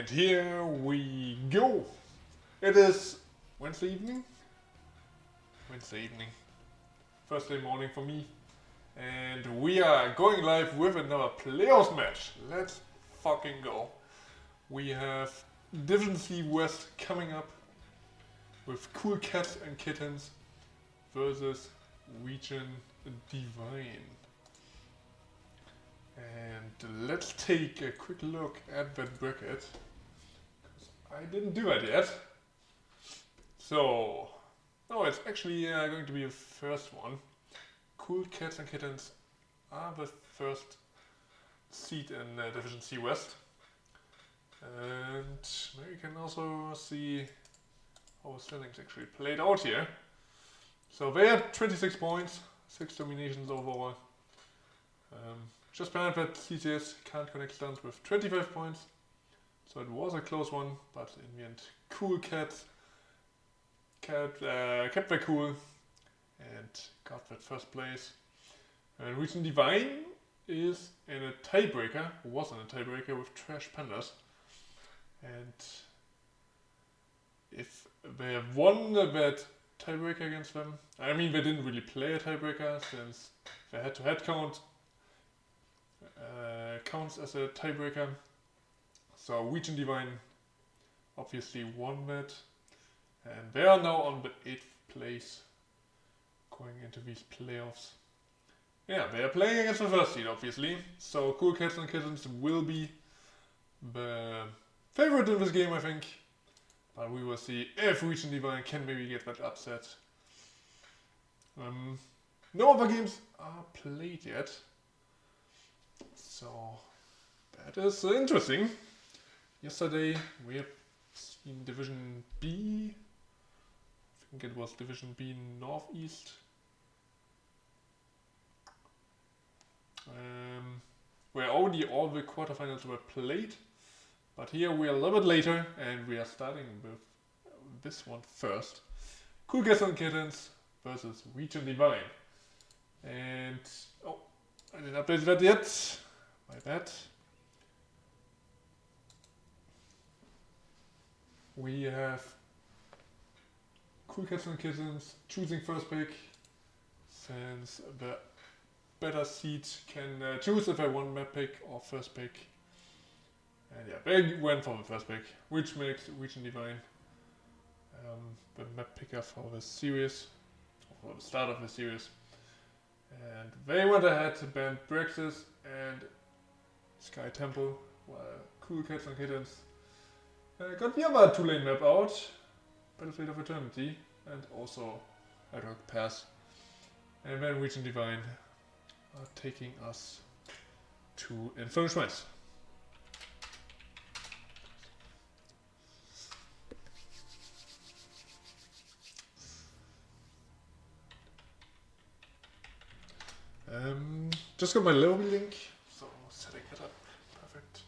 And here we go. It is Wednesday evening. Thursday morning for me. And we are going live with another playoffs match. Let's fucking go. We have Division C West coming up with Cool Cats and Kittens versus ReGen Divine. And let's take a quick look at that bracket, because I didn't do it yet. So, no, it's actually going to be the first one. Cool Cats and Kittens are the first seed in Division C West. And now you can also see how the standings actually played out here. So they had 26 points, 6 dominations overall. Just behind that, CTS Can't Connect Stuns with 25 points. So it was a close one, but in the end, Cool Cats kept their cool and got that first place. And ReGen Divine is in a tiebreaker, was in a tiebreaker with Trash Pandas. And if they have won that tiebreaker against them, I mean, they didn't really play a tiebreaker since the head-to-head count counts as a tiebreaker. So ReGen Divine obviously won that, and they are now on the 8th place going into these playoffs. Yeah, they are playing against the first seed obviously, so Cool Cats and Kittens will be the favorite in this game, I think. But we will see if ReGen Divine can maybe get that upset. No other games are played yet. So that is interesting. Yesterday we have seen Division B. I think it was Division B Northeast. Where already all the quarterfinals were played. But here we are a little bit later and we are starting with this one first. Cool Cats and Kittens versus ReGen Divine. And oh, I didn't update that yet. My bad. We have Cool Cats and Kittens choosing first pick, since the better seed can choose if they want map pick or first pick. And yeah, they went for the first pick, which makes ReGen Divine the map picker for the series, or for the start of the series. And they went ahead to ban Brexis and Sky Temple, while Cool Cats and Kittens got the other 2-lane map out, Battlefield of Eternity, and also Ad Hoc Pass. And then ReGen Divine are taking us to Infernal Shrines. Just got my lobby link, so setting it up. Perfect.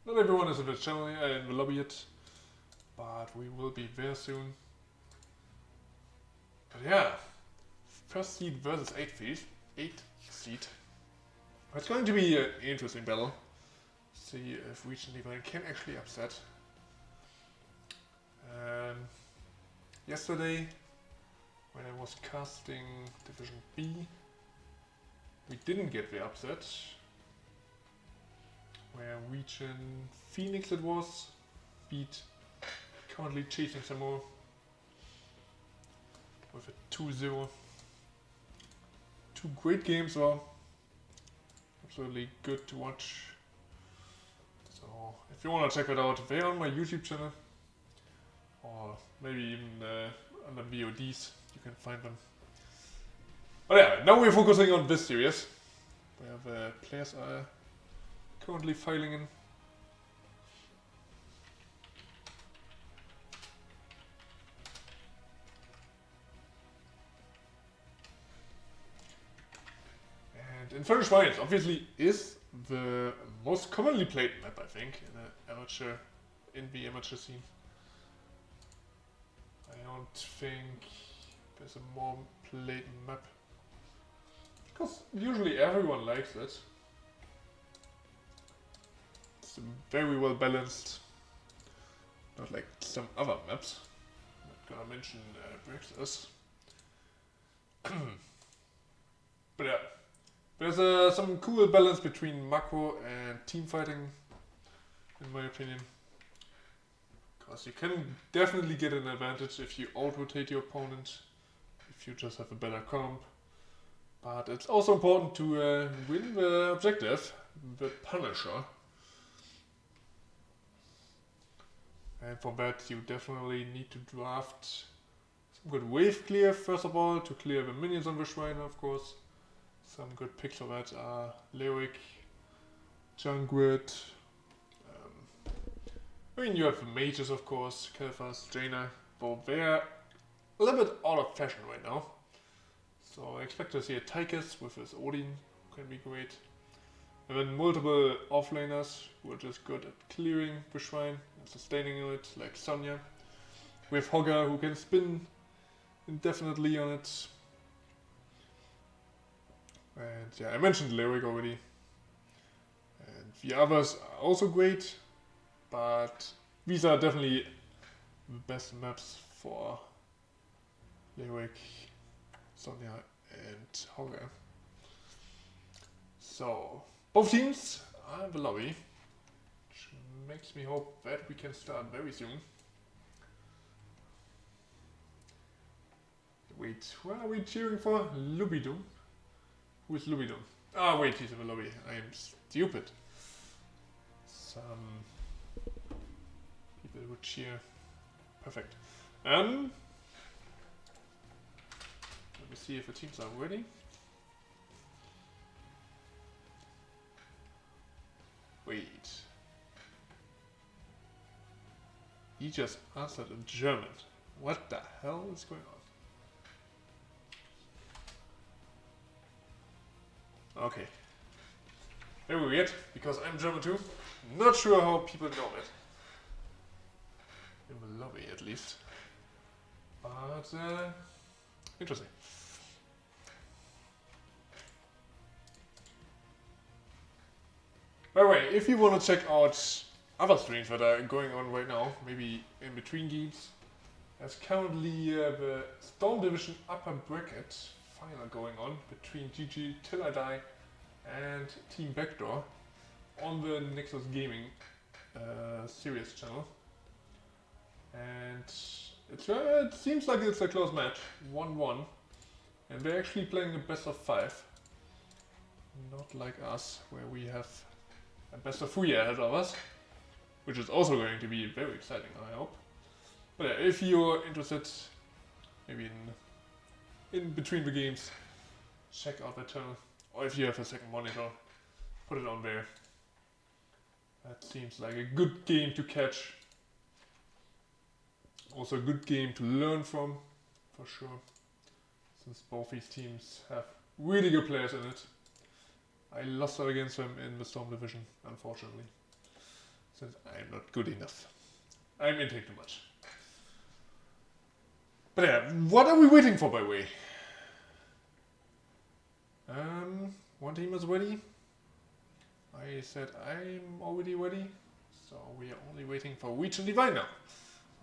Not everyone is in the channel in the lobby yet, but we will be there soon. But yeah, first seed versus 8th seed. It's going to be an interesting battle. See if ReGen Divine can actually upset. Yesterday, when I was casting Division B, we didn't get the upset. Where ReGen Phoenix it was, beat currently chasing some more with a 2-0. Two great games, well, absolutely good to watch. So if you want to check that out, they're on my YouTube channel. Or maybe even under VODs, you can find them. But yeah, now we're focusing on this series, where the players are currently filing in. And Infernal Shrines obviously is the most commonly played map, I think, in the amateur scene. I don't think there's a more played map Because usually everyone likes it. It's very well balanced. Not like some other maps. I'm not gonna mention Brexit. But yeah, there's some cool balance between macro and team fighting, in my opinion. Because you can definitely get an advantage if you out-rotate your opponent, if you just have a better comp. But it's also important to win the objective, the Punisher. And for that you definitely need to draft some good wave clear first of all, to clear the minions on the shrine of course. Some good picks for that are Lyric, Jungwit. I mean you have the mages of course, Kel'Thas, Jaina, but they're a little bit out of fashion right now. So I expect to see a Tychus with his Odin, can be great. And then multiple offlaners who are just good at clearing the shrine and sustaining it, like Sonya. We have Hogger who can spin indefinitely on it. And yeah, I mentioned Lyric already. And the others are also great, but these are definitely the best maps for Lyric, Sonya and Hogger. So, both teams are in the lobby, which makes me hope that we can start very soon. Wait, what are we cheering for? Lubidum? Who is Lubidum? Ah, wait, he's in the lobby. I am stupid. Some people would cheer. Perfect. Let me see if the teams are ready. Wait. He just answered in German. What the hell is going on? Okay. Very weird, because I'm German too. Not sure how people know it. In the lobby at least. But, interesting. By the way, if you want to check out other streams that are going on right now, maybe in between games, there's currently the Storm Division upper bracket final going on between GG Till I Die and Team Backdoor on the Nexus Gaming series channel. And it seems like it's a close match, 1-1, and they're actually playing a best of 5. Not like us, where we have a best of 3 ahead of us, which is also going to be very exciting, I hope. But yeah, if you're interested, maybe in between the games, check out that channel. Or if you have a second monitor, put it on there. That seems like a good game to catch. Also a good game to learn from, for sure. Since both these teams have really good players in it. I lost out against them in the Storm Division, unfortunately. Since I'm not good enough. I'm intake too much. But yeah, what are we waiting for, by the way? One team is ready. I said I'm already ready. So we are only waiting for Reach and Divine now.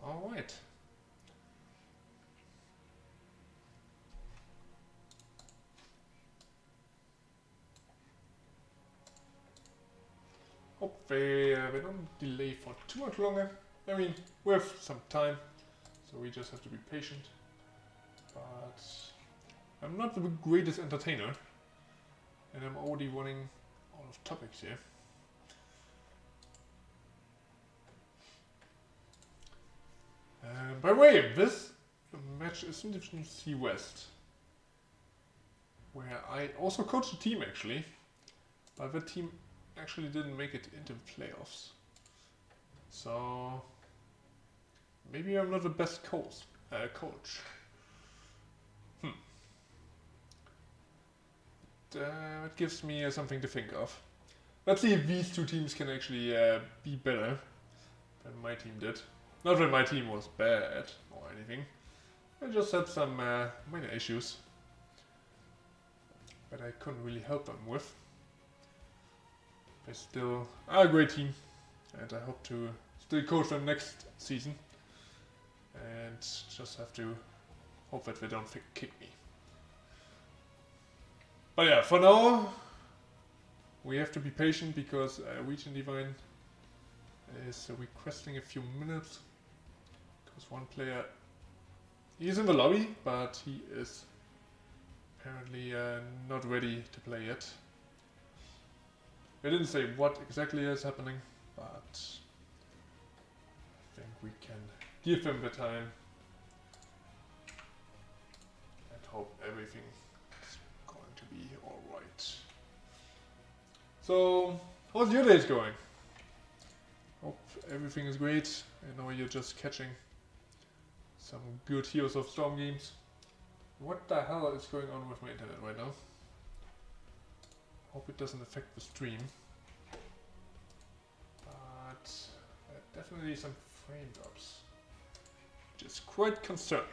Alright. Hope they don't delay for too much longer. I mean, we have some time, so we just have to be patient. But I'm not the greatest entertainer, and I'm already running out of topics here. By the way, this match is in Division C West, where I also coached a team actually, but the team actually didn't make it into the playoffs. So maybe I'm not the best coach. That gives me something to think of. Let's see if these two teams can actually be better than my team did. Not that my team was bad or anything. I just had some minor issues. but I couldn't really help them with. They still are a great team, and I hope to still coach them next season. And just have to hope that they don't kick me. But yeah, for now, we have to be patient because ReGen Divine is requesting a few minutes. Because one player, he's in the lobby, but he is apparently not ready to play yet. They didn't say what exactly is happening, but I think we can give him the time and hope everything is going to be alright. So, how's your days going? Hope everything is great. I know you're just catching some good Heroes of Storm games. What the hell is going on with my internet right now? Hope it doesn't affect the stream. But definitely some frame drops, which is quite concerning.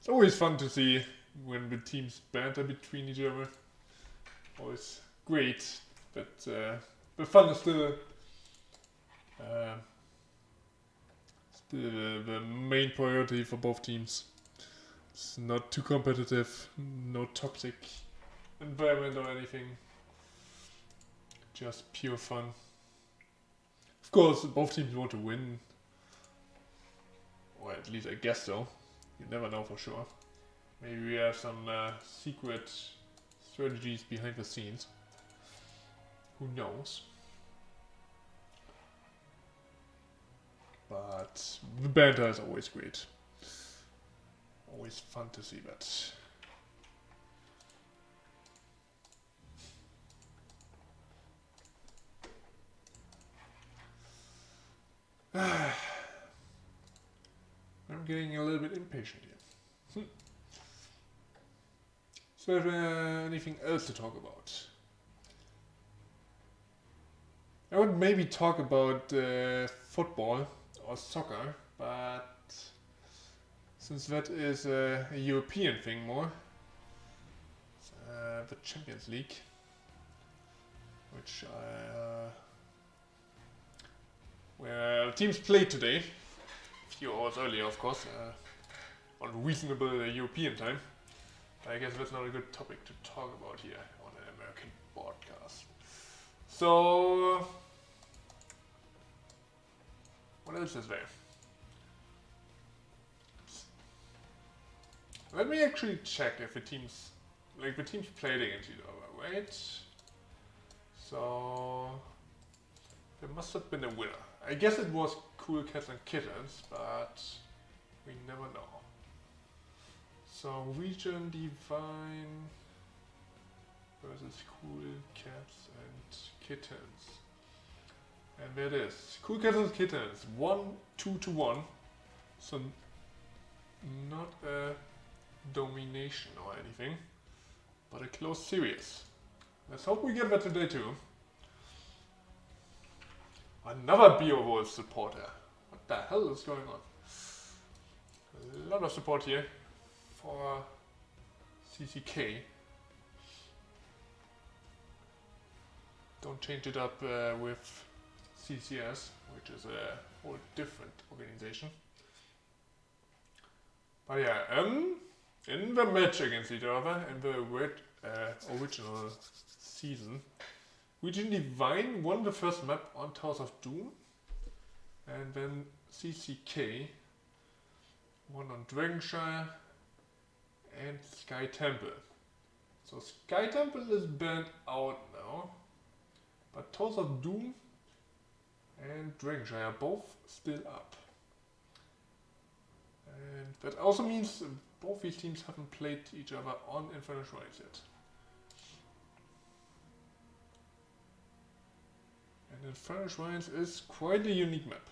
It's always fun to see when the teams banter between each other. Always great, but the fun is still the main priority for both teams. It's not too competitive, no toxic environment or anything. Just pure fun. Of course, both teams want to win, or at least I guess so. You never know for sure. Maybe we have some secret strategies behind the scenes. Who knows? But the banter is always great. Always fun to see that. I'm getting a little bit impatient here. So is there anything else to talk about? I would maybe talk about football or soccer, but since that is a European thing more, the Champions League, which where teams played today, a few hours earlier of course, on reasonable European time. I guess that's not a good topic to talk about here on an American broadcast. So, what else is there? Let me actually check if the teams played against each other, right? So, there must have been a winner. I guess it was Cool Cats and Kittens, but we never know. So, ReGen Divine versus Cool Cats and Kittens. And there it is. Cool Cats and Kittens. 1-2-1. So, not a domination or anything, but a close series. Let's hope we get that today too. Another Beowulf supporter. What the hell is going on? A lot of support here for CCK. Don't change it up with CCS, which is a whole different organization. But yeah, in the match against each other, in the original season, ReGen Divine won the first map on Towers of Doom, and then CCK won on Dragonshire and Sky Temple. So Sky Temple is banned out now, but Towers of Doom and Dragonshire are both still up. And that also means both these teams haven't played each other on Infinite Rise yet. Infernal Shrines is quite a unique map.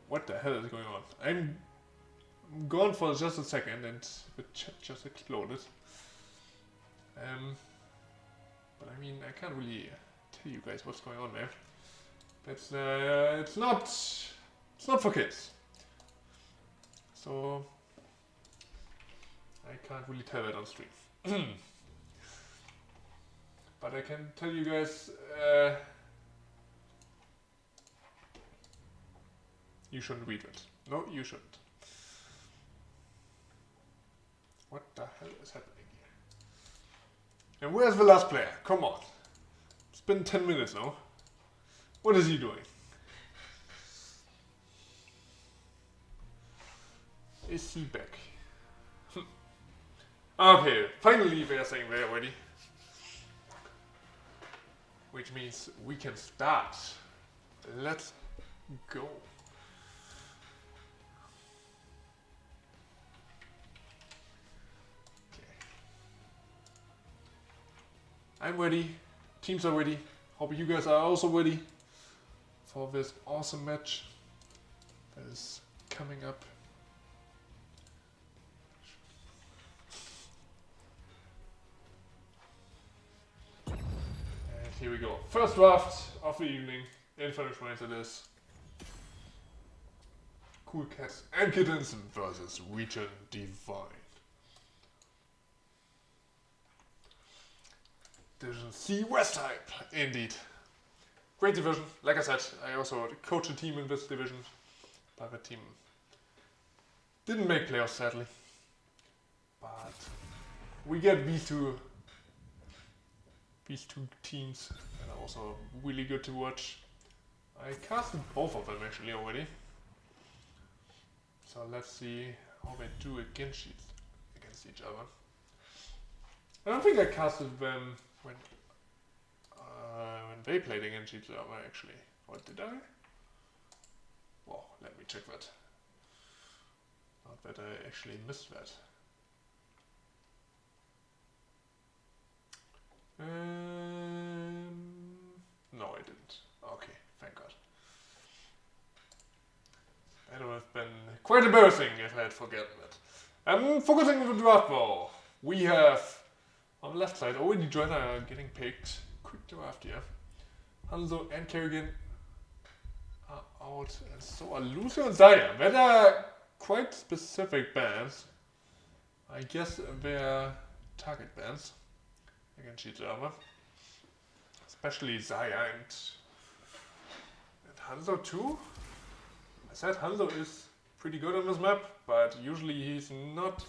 What the hell is going on? I'm gone for just a second and the chat just exploded. But I mean, I can't really tell you guys what's going on there. That's it's not for kids. So I can't really tell that on stream. But I can tell you guys you shouldn't read it. No, you shouldn't. What the hell is happening here? And where's the last player? Come on. It's been 10 minutes now. What is he doing? Is he back? Okay, finally they are saying they're ready. Which means we can start. Let's go. Okay. I'm ready. Teams are ready. Hope you guys are also ready for this awesome match that is coming up. Here we go. First draft of the evening. Infernal Shrines it is. Cool Cats and Kittens versus ReGen Divine. Division C West type, indeed. Great division. Like I said, I also coach a team in this division. But the team didn't make playoffs, sadly. But we get these two teams that are also really good to watch. I casted both of them actually already. So let's see how they do against each other. I don't think I casted them when they played against each other actually. Or did I? Well, let me check that. Not that I actually missed that. No, I didn't. Okay, thank God. That would have been quite embarrassing if I had forgotten that. Focusing on the draft though. We have on the left side already Joanna getting picked. Quick draft here. Hanzo and Kerrigan are out, and so are Lucio and Zaya. That are quite specific bands. I guess they're target bands against each other. Especially Zaya and Hanzo too. I said Hanzo is pretty good on this map, but usually he's not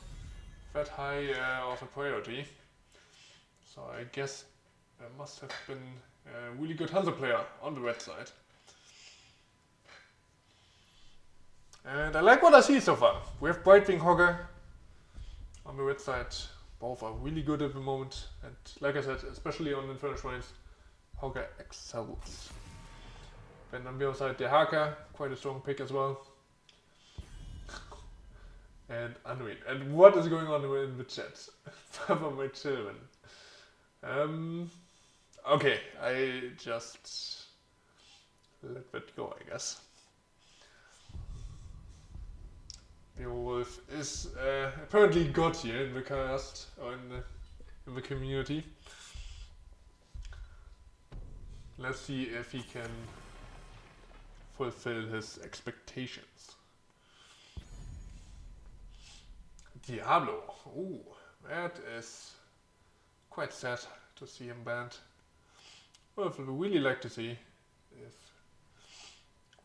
that high of a priority. So I guess there must have been a really good Hanzo player on the red side. And I like what I see so far. We have Brightwing Hogger on the red side. Both are really good at the moment. And like I said, especially on Infernal Shrines, Hogger excels. Then on the other side, the Haka, quite a strong pick as well. And Anduin. And what is going on in the chat? For my children. Okay, I just let that go, I guess. Beowulf is apparently God here in the cast, or in the community. Let's see if he can fulfill his expectations. Diablo. Ooh, that is quite sad to see him banned. Well, I would really like to see if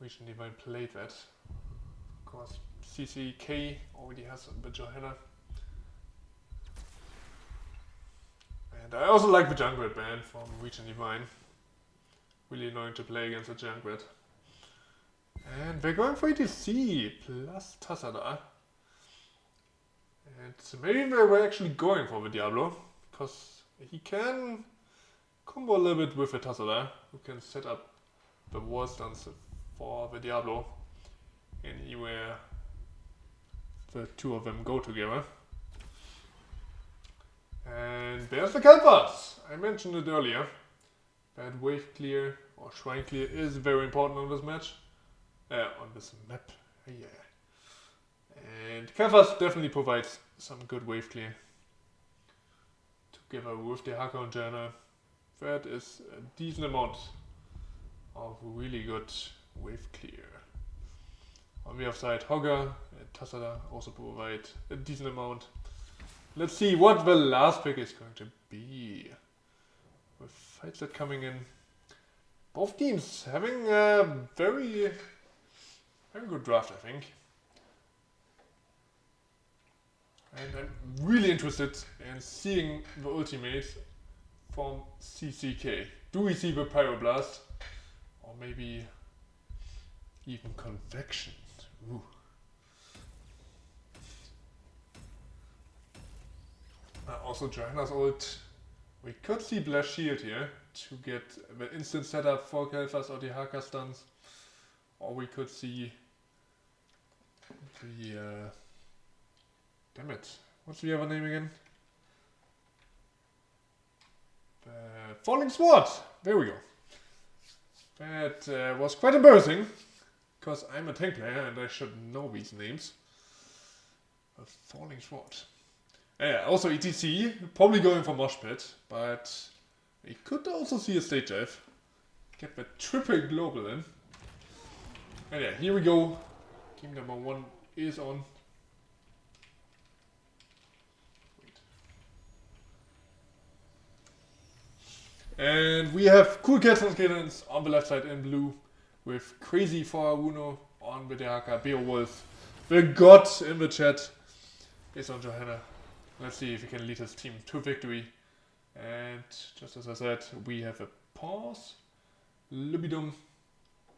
ReGen Divine played that. Of course, CCK already has the Johanna. And I also like the Junkrat ban from ReGen Divine. Really annoying to play against a Junkrat. And we're going for ETC plus Tassada. And maybe they were actually going for the Diablo, because he can combo a little bit with the Tassada, who can set up the war stance for the Diablo anywhere the two of them go together. And there's the Kelpers! I mentioned it earlier. Bad wave clear or shrine clear is very important on this match. On this map. Yeah. And Kelpers definitely provides some good wave clear. Together with the Haka and Jana. That is a decent amount of really good wave clear. On the other side, Hogger and Tassada also provide a decent amount. Let's see what the last pick is going to be. With fights that coming in. Both teams having a very good draft, I think. And I'm really interested in seeing the ultimates from CCK. Do we see the Pyroblast? Or maybe even Convection? Ooh. Also Johanna's ult. We could see Blast Shield here to get the instant setup for Kelfas or the Haka stuns. Or we could see the damn it. What's the other name again? Falling Sword! There we go. That was quite embarrassing. Because I'm a tank player and I should know these names. A Falling Sword. Yeah, also ETC, probably going for Mosh Pit, but we could also see a stage dive. Get the triple global in. And yeah, here we go. Game number 1 is on. And we have Cool Cats and Kittens on the left side in blue, with Crazy for Aruno on the Haka, Beowulf. The god in the chat is on Johanna. Let's see if he can lead his team to victory. And just as I said, we have a pause. Libidum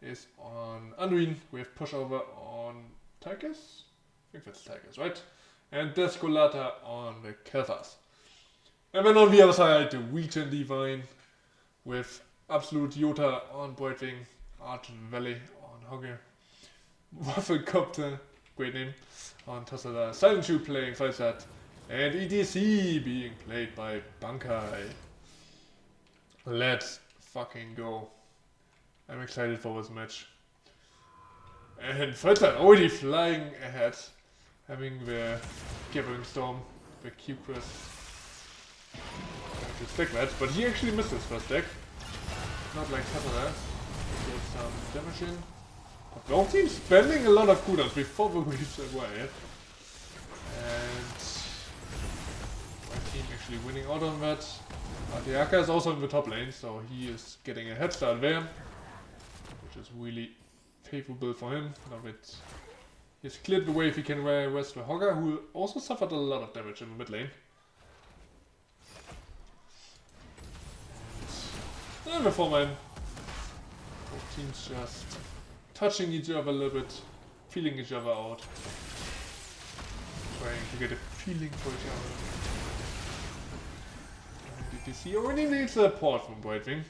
is on Anduin. We have Pushover on Tychus. I think that's Tychus, right? And Descolata on the Kelfas. And then on the other side, the ReGen Divine with Absolute Yota on Brightwing, Arch Valley on Hogger, Wafflecopter, great name, on Tassada, Silent Shoe playing Falsat, and EDC being played by Bankai. Let's fucking go. I'm excited for this match. And Falsat already flying ahead, having the Gathering Storm, the Q-Quest. To stack that, but he actually missed his first deck. Not like Tassada. Get some damage in. But both teams spending a lot of cooldowns before the waves away. And my team actually winning out on that. The Aka is also in the top lane, so he is getting a head start there. Which is really favorable for him. Now that he's cleared the wave, he can rest the Hogger, who also suffered a lot of damage in the mid lane. And the 4-man. Both teams just touching each other a little bit, feeling each other out. Trying to get a feeling for each other. And DTC already needs a port from Brightwing.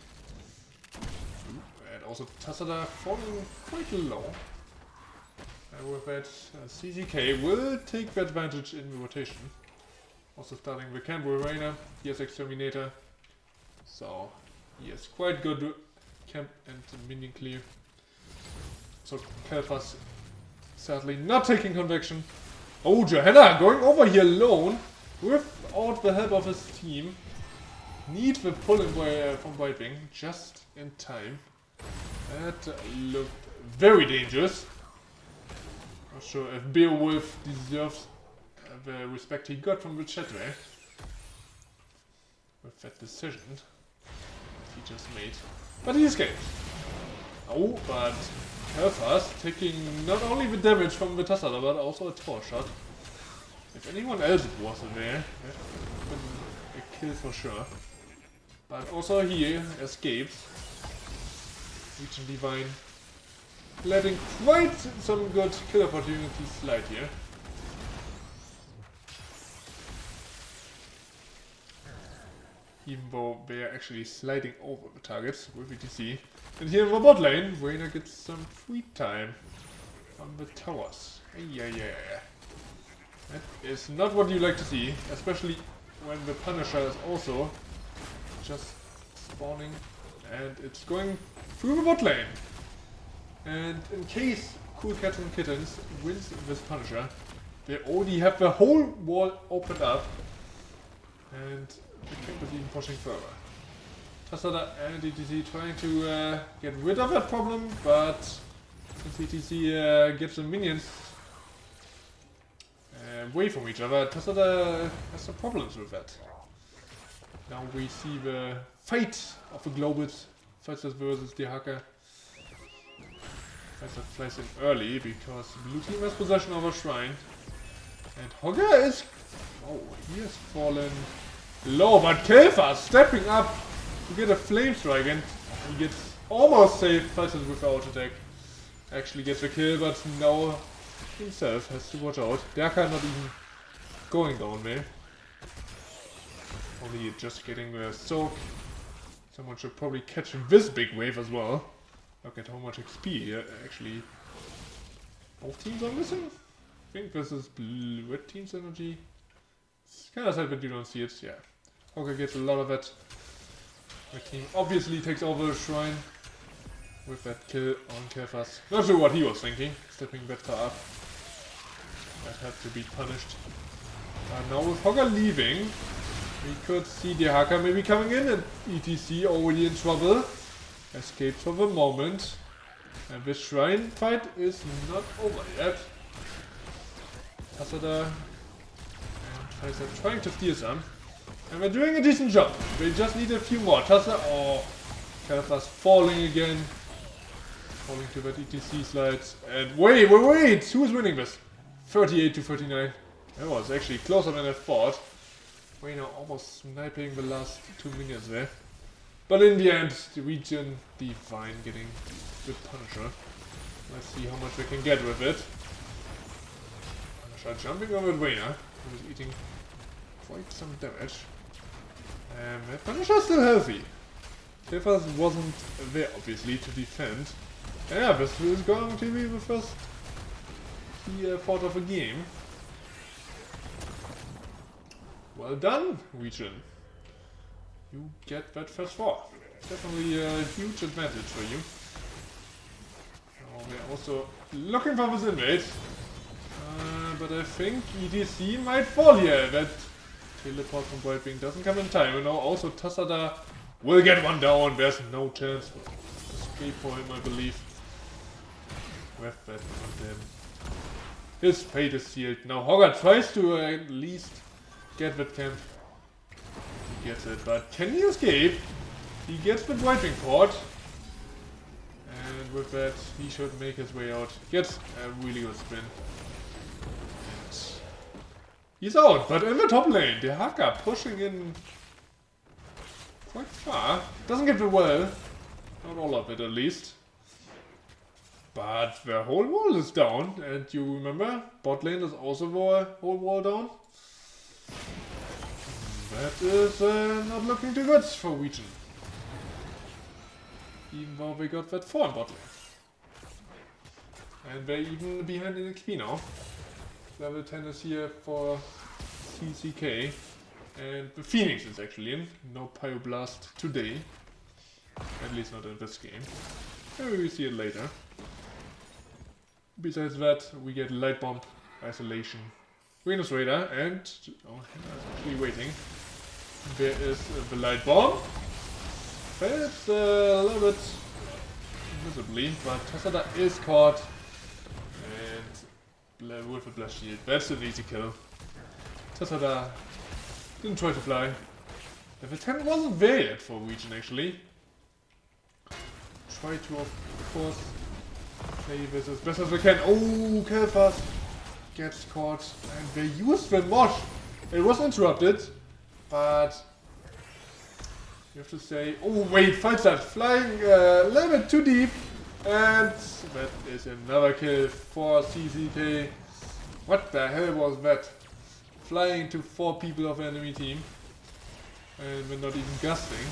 And also Tassada falling quite low. And with that, CZK will take the advantage in the rotation. Also starting the camp with Reina. He has Exterminator. So he has quite good camp and minion clear. So Kelfas sadly not taking convection. Oh, Johanna going over here alone without the help of his team. Need the pull in from Brightwing just in time. That looked very dangerous. Not sure if Beowulf deserves the respect he got from the chat there. With that decision he just made. But he escaped. Oh, but Kelfas taking not only the damage from the Tassada, but also a tower shot. If anyone else was there, that would have been a kill for sure. But also he escapes. ReGen Divine letting quite some good kill opportunities slide here. Even though they are actually sliding over the targets with ETC. And here in the bot lane, Reina gets some free time on the towers. Yeah. That is not what you like to see, especially when the Punisher is also just spawning, and it's going through the bot lane. And in case Cool Cats and Kittens wins this Punisher, they already have the whole wall opened up, and the camp is even pushing further. Tassada and ETC trying to get rid of that problem, but since ETC gets the minions away from each other, Tassada has some problems with that. Now we see the fate of the Globals, Fighters versus the Hacker. Fighter flies in early because blue team has possession of a shrine. And Hogger is... oh, he has fallen low, but Kelfa stepping up to get a flame strike, and he gets almost saved Fighters with the auto attack. Actually gets the kill, but now himself has to watch out. The Hacker not even going down there. Only just getting a soak. Someone should probably catch this big wave as well. Look at how much XP here, actually. Both teams are missing. I think this is red team's energy. It's kind of sad but you don't see it, yeah. Hogger gets a lot of it. Red team obviously takes over the shrine with that kill on Kefas. Not sure what he was thinking, stepping that far up. That had to be punished. Now with Hogger leaving, we could see the Hacker maybe coming in, and ETC already in trouble. Escapes for the moment. And this shrine fight is not over yet. Tassada and Pfizer trying to steal some. And they're doing a decent job. They just need a few more. Tassada, oh, Kalfa's falling again. Falling to that ETC slides. And wait! Who is winning this? 38 to 39. That was actually closer than I thought. Wayne almost sniping the last 2 minions there. But in the end, the ReGen Divine getting the Punisher. Let's see how much we can get with it. Punisher jumping over Wayner, who is eating quite some damage. And Punisher still healthy. Kefas wasn't there, obviously, to defend. Yeah, this is going to be the first part of the game. Well done, ReGen. You get that first 4. Definitely a huge advantage for you. Now we're also looking for this invade. But I think ETC might fall here. That teleport from Brightwing doesn't come in time. And now also Tassada will get one down. There's no chance for escape for him, I believe. With that on him. His fate is sealed. Now Hogger tries to at least get that camp. He gets it, but can he escape? He gets the Brightwing port. And with that, he should make his way out. Gets a really good spin. And he's out, but in the top lane, the Hacker pushing in quite far. Doesn't get the well. Not all of it, at least. But the whole wall is down, and you remember, bot lane is also the whole wall down. That is not looking too good for ReGen. Even though they got that 4 in bot lane. And they're even behind in XP now. Level 10 is here for CCK. And the Phoenix is actually in. No Pyroblast today. At least not in this game. Maybe we'll see it later. Besides that, we get Light Bomb, Isolation, Venus Raider, and... oh, actually waiting. There is the Light Bomb. It's a little bit visibly, but Tassada is caught. And with a Blast Shield. That's an easy kill. Tassada didn't try to fly. Level 10 wasn't there yet for ReGen actually. Try to, of course, play this as best as we can. Oh, Kelfas gets caught, and they used the mosh. It was interrupted, but you have to say, oh wait, fight that flying a little bit too deep, and that is another kill for CCK. What the hell was that? Flying to 4 people of the enemy team, and we're not even gusting.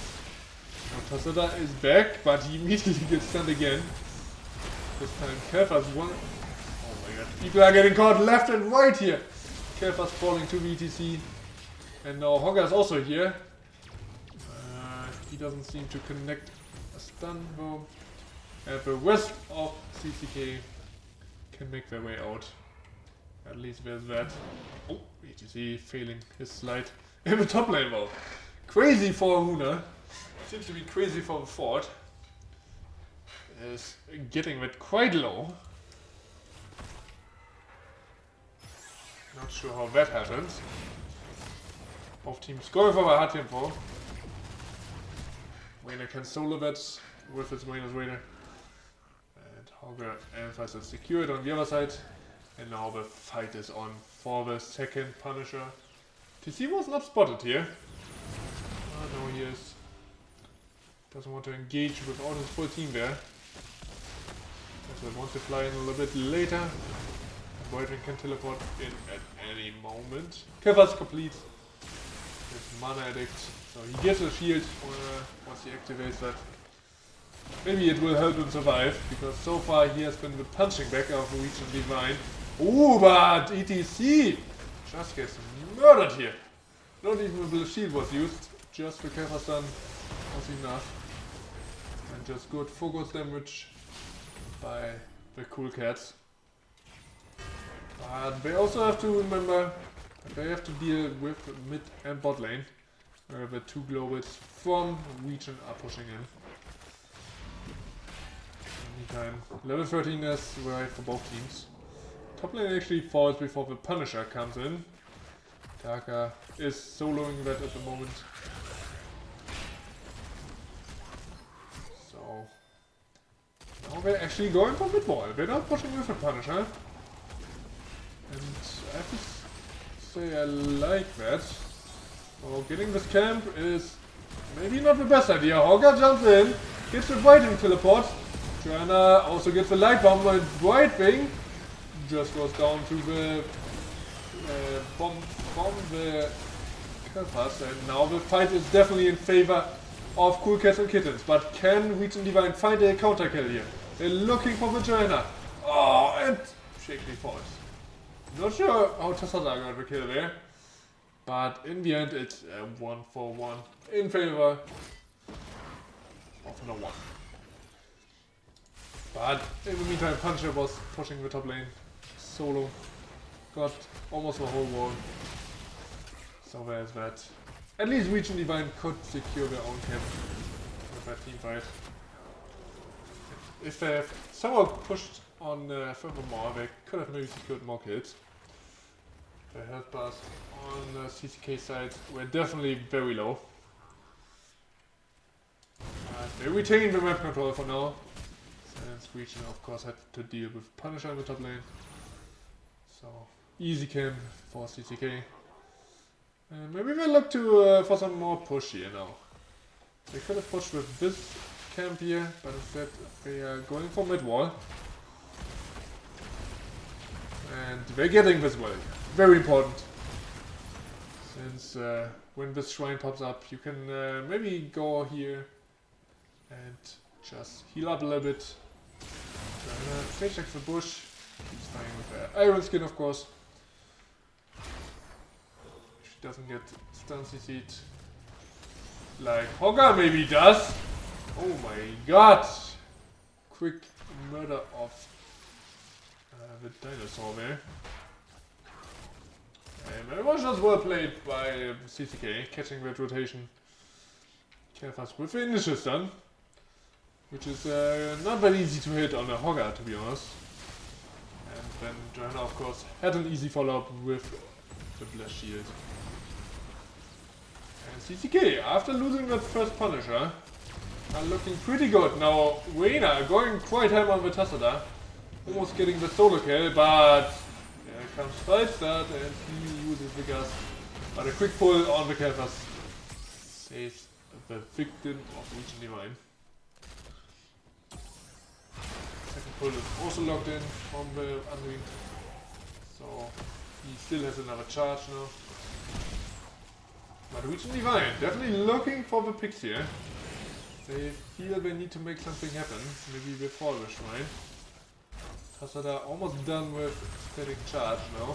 Now Tassada is back, but he immediately gets stunned again. This time Kelfas one. Oh my god, people are getting caught left and right here. Kelfas falling to VTC. And now Hogger is also here. He doesn't seem to connect a stun bomb. And the rest of CCK can make their way out. At least there's that. Oh, ETC failing his slide in the top lane though. Crazy for Huna. Seems to be crazy for the Ford. Is getting that quite low. Not sure how that happens. Both teams going for a hard tempo. Wayner can solo that with his Wayner's Raider. And Hogger and Fast is secured on the other side. And now the fight is on for the second Punisher. TC was not spotted here. Oh no, he is. Doesn't want to engage without his full team there. So he wants to fly in a little bit later. Voidring can teleport in at any moment. Kevas complete. His mana addict. So he gets a shield once he activates that. Maybe it will help him survive, because so far he has been the punching back of ReGen Divine. Ooh, but ETC just gets murdered here. Not even the shield was used, just the Kevas stun was enough. And just good focus damage by the cool cats. But they also have to remember that they have to deal with mid and bot lane, where the two globals from ReGen are pushing in. Meantime, level 13 is right for both teams. Top lane actually falls before the Punisher comes in. Taka is soloing that at the moment. So now they're actually going for mid wall. They're not pushing with the Punisher. And I have to say I like that. Oh, getting this camp is maybe not the best idea. Hogger jumps in, gets the Brightwing teleport. Joanna also gets the light bomb, and Brightwing just goes down to the bomb from the Kevas. And now the fight is definitely in favor of Cool Cats and Kittens. But can ReGen Divine find a counter kill here? They're looking for the Joanna. Oh, and Shakely falls. Not sure how Tassada got the kill there, but in the end it's a 1-for-1 in favor of no one. But in the meantime, Punisher was pushing the top lane solo, got almost the whole wall. So there's that. At least ReGen Divine could secure their own camp with that team fight. If they have somehow pushed on furthermore, they could have maybe secured more kills. The health bars on the CCK side were definitely very low. They retained the map control for now, since ReGen of course had to deal with Punisher in the top lane. So easy camp for CCK. And maybe we'll look to for some more push here now. They could have pushed with this camp here, but instead they are going for mid wall. And they're getting this well. Very important. Since when this shrine pops up, you can maybe go here and just heal up a little bit. Stage checks the bush. Keeps fighting with Iron Skin, of course. She doesn't get stun CC'd like Hogger maybe does. Oh my god! Quick murder of the dinosaur there. And it was just well played by CCK, catching that rotation. Kefas with the initial stun, which is not that easy to hit on a Hogger, to be honest. And then Johanna, of course, had an easy follow-up with the Blast Shield. And CCK, after losing that first Punisher, are looking pretty good. Now, Wayner going quite ham on the Tassada, almost getting the solo kill, but here comes Falstad and he uses the gas. But a quick pull on the Kefas saves the victim of ReGen Divine. Second pull is also locked in from the Unwinged, so he still has another charge now. But ReGen Divine definitely looking for the picks here. They feel they need to make something happen, maybe before the shrine. Tassada almost done with static charge now.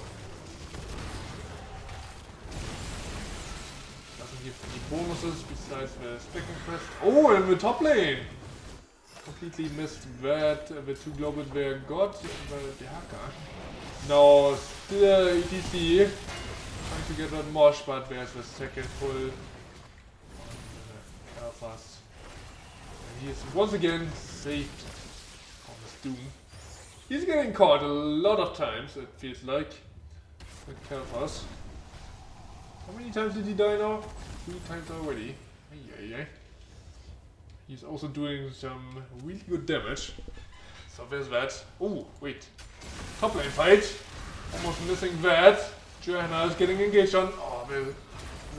give any bonuses besides the stacking quest. Oh, in the top lane! Completely missed that. The two globals were got. The hacker. No, still ETC. Trying to get that mosh, but there's the second pull on Alphas. And he is once again saved from his doom. He's getting caught a lot of times, it feels like, with Kalphas. How many times did he die now? 2 times already. Yeah. He's also doing some really good damage. So there's that. Oh, wait. Top lane fight. Almost missing that. Johanna is getting engaged on. Oh, the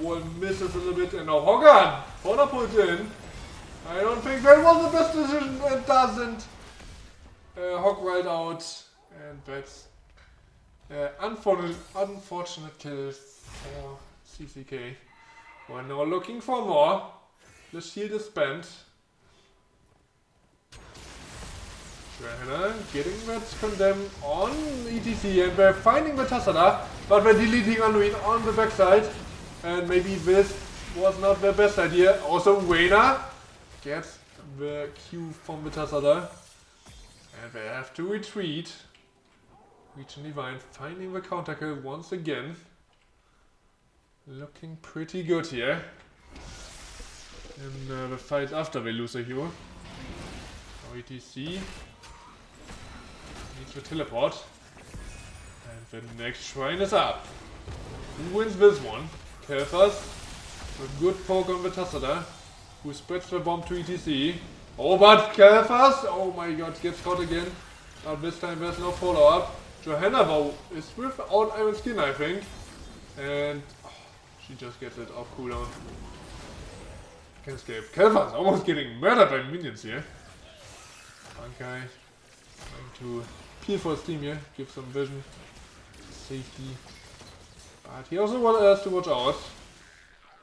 wall misses a little bit. And now Hogan. Fauna pulls in. I don't think that was the best decision. It doesn't. Hog right out. And that's unfortunate kill for CCK. We're now looking for more. The shield is spent. Johanna getting that condemn on ETC, and we're finding the Tassada, but we're deleting Unruin on the backside. And maybe this was not the best idea. Also, Wayna gets the Q from the Tassada. And they have to retreat. ReGen Divine finding the counter kill once again. Looking pretty good here. In the fight after they lose a hero. Now ETC needs to teleport. And the next shrine is up. Who wins this one? Kalphas with good poke on the Tassada, who spreads the bomb to ETC. Oh, but Kalphas, oh my god, gets caught again. But this time there's no follow-up. Johanna though is without Iron Skin, I think. And oh, she just gets it off cooldown. Can escape. Kalphas almost getting murdered by minions here. One guy trying to peel for his team here, give some vision, safety. But he also has to watch out.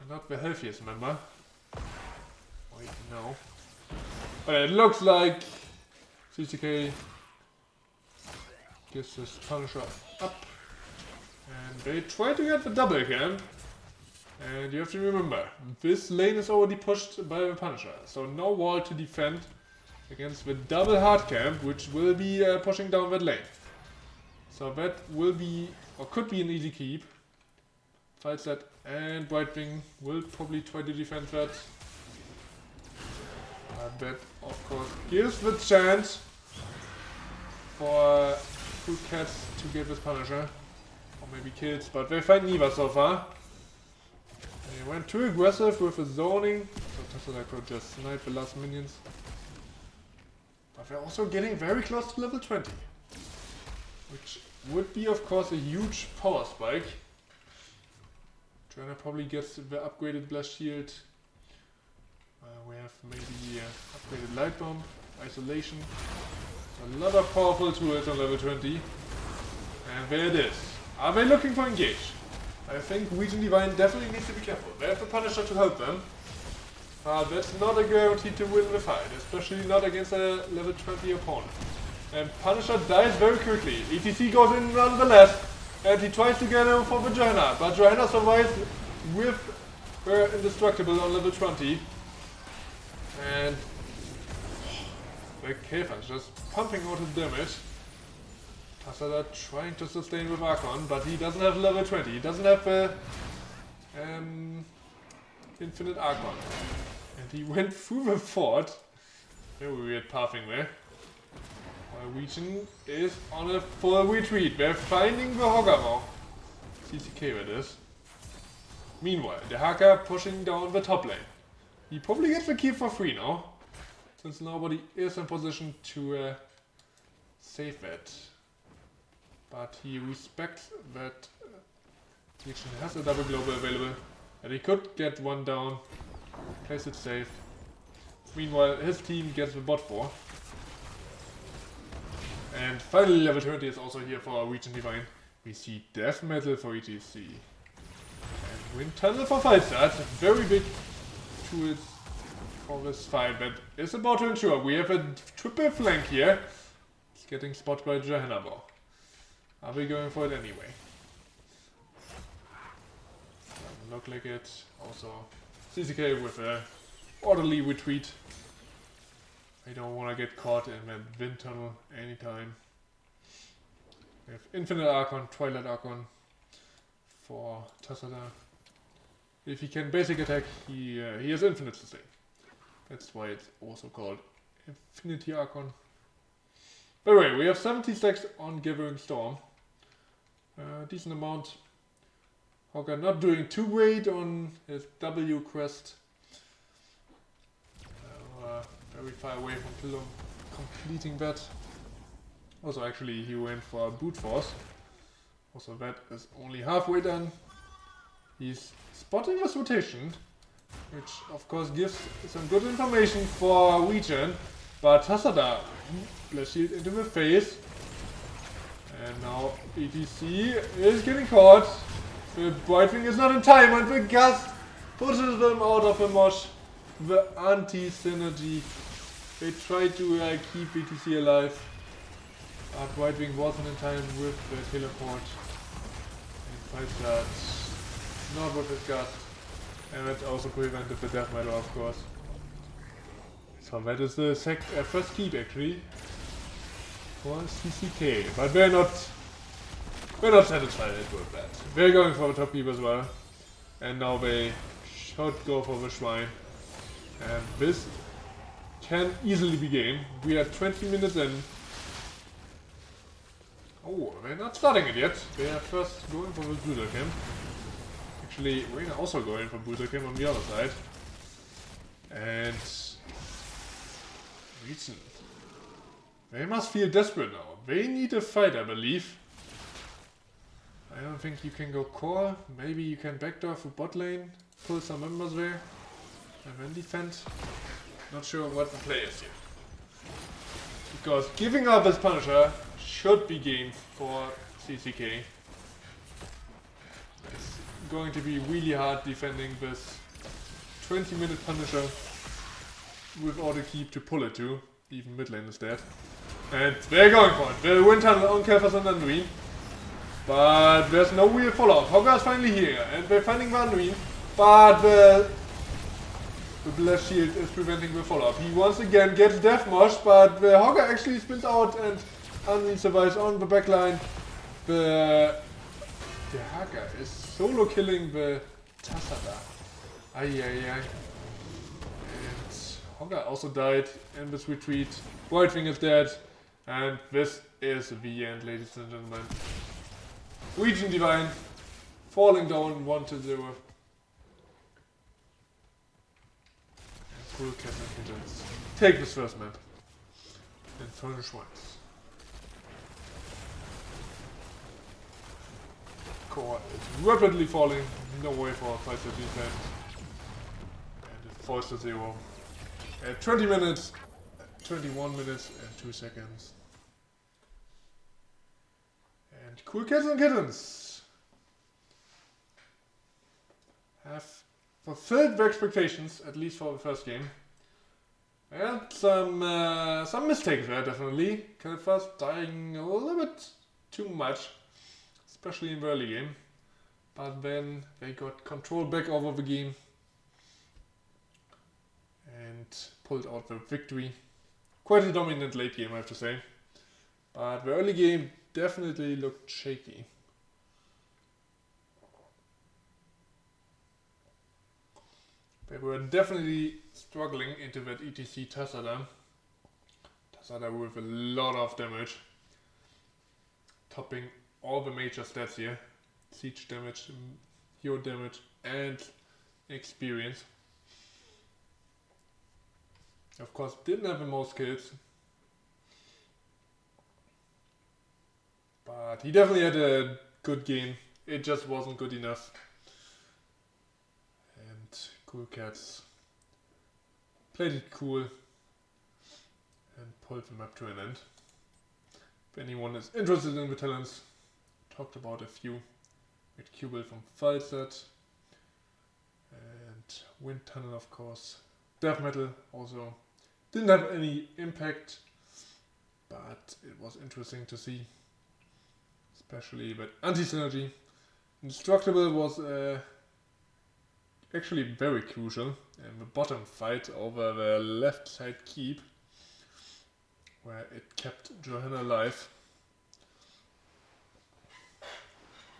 Not the healthiest member. Wait, no. But it looks like CCK gives his Punisher up. And they try to get the double again. And you have to remember, this lane is already pushed by the Punisher. So no wall to defend against the double hard camp, which will be pushing down that lane. So that will be, or could be an easy keep. Fights that, and Brightwing will probably try to defend that. That of course gives the chance for Fruit Cats to get this Punisher. Or maybe kills, but they find Neva so far. They went too aggressive with the zoning, so Tesla could just snipe the last minions. But they're also getting very close to level 20. Which would be of course a huge power spike. Joanna probably gets the upgraded blast shield. We have maybe upgraded light bomb, isolation. A lot of powerful tools on level 20. And there it is. Are they looking for engage? I think ReGen Divine definitely needs to be careful. They have the Punisher to help them. That's not a guarantee to win the fight, especially not against a level 20 opponent. And Punisher dies very quickly. ETC goes in nonetheless, and he tries to get him for the Johanna, but Johanna survives with her indestructible on level 20. And the Kalphas just pumping out his damage. Tassada trying to sustain with Archon, but he doesn't have level 20. He doesn't have infinite Archon. And he went through the fort. Very weird pathing there. While ReGen is on a full retreat. They're finding the Hoggermore. CCK that is. Meanwhile, the hacker pushing down the top lane. He probably gets the key for free now, since nobody is in position to save it. But he respects that ReGen has a double global available, and he could get one down, place it safe. Meanwhile, his team gets the bot 4. And finally, level 20 is also here for ReGen Divine. We see Death Metal for ETC. And Wind Tunnel for Falstad. Very big tools for this fight that is about to ensure. We have a triple flank here. It's getting spotted by Johanna. Are we going for it anyway? Doesn't look like it. Also, CCK with a orderly retreat. I don't want to get caught in that wind tunnel anytime. We have Infinite Archon, Twilight Archon for Tassada. If he can basic attack, he has infinite sustain. That's why it's also called Infinity Archon. By the way, we have 70 stacks on Gathering Storm. Decent amount. Hogger not doing too great on his W quest. Very far away from completing that. Also, actually, he went for a Boot Force. Also, that is only halfway done. He's spotting this rotation, which of course gives some good information for ReGen. But Tassada, Blast Shield into the face. And now ETC is getting caught. The Brightwing is not in time, and the Gust pushes them out of the mosh. The anti-synergy. They tried to keep ETC alive. But Brightwing wasn't in time with the teleport. And fights that. Not with his Gust. And that also prevented the death metal, of course. So that is the first keep actually for CCK. But we're not satisfied with that. We're going for the top keep as well. And now they should go for the shrine. And this can easily be game. We are 20 minutes in. Oh, they're not starting it yet. They are first going for the Bruiser Camp. Actually, we're also going for Bruiser Camp on the other side. And ReGen. They must feel desperate now. They need a fight, I believe. I don't think you can go core. Maybe you can backdoor for bot lane, pull some members there, and then defend. Not sure what the play is here. Because giving up this Punisher should be game for CCK. It's going to be really hard defending this 20-minute Punisher without a keep to pull it to. Even mid lane is dead. And they're going for it. The wind tunnel on Kelfas and Anduin. But there's no real follow-up. Hogger is finally here. And they're finding Anduin. But the Blast Shield is preventing the follow-up. He once again gets Death Mosh, but the Hogger actually spins out and Anduin survives on the backline. The Hogger is solo killing the Tassada. Ay. Hogger also died in this retreat. Brightwing is dead. And this is the end, ladies and gentlemen. ReGen Divine falling down 1-0. And full Kittens and Kittens take this first map. And furnish once. Core is rapidly falling. No way for a fight to defend. And it falls to 0. At 20 minutes, 21 minutes and 2 seconds. And Cool Cats and Kittens have fulfilled their expectations, at least for the first game. And some mistakes there, definitely. Kelfas dying a little bit too much, especially in the early game. But then they got control back over the game. And pulled out the victory. Quite a dominant late game, I have to say. But the early game definitely looked shaky. They were definitely struggling into that ETC Tassada. Tassada with a lot of damage. Topping all the major stats here. Siege damage, hero damage and experience. Of course, didn't have the most kills. But he definitely had a good game. It just wasn't good enough. And Cool Cats played it cool and pulled them up to an end. If anyone is interested in the talents, talked about a few. With Cubel from Falset. And Wind Tunnel, of course. Death Metal also. Didn't have any impact, but it was interesting to see. Especially that anti-synergy. Indestructible was a actually very crucial in the bottom fight over the left side keep, where it kept Johanna alive.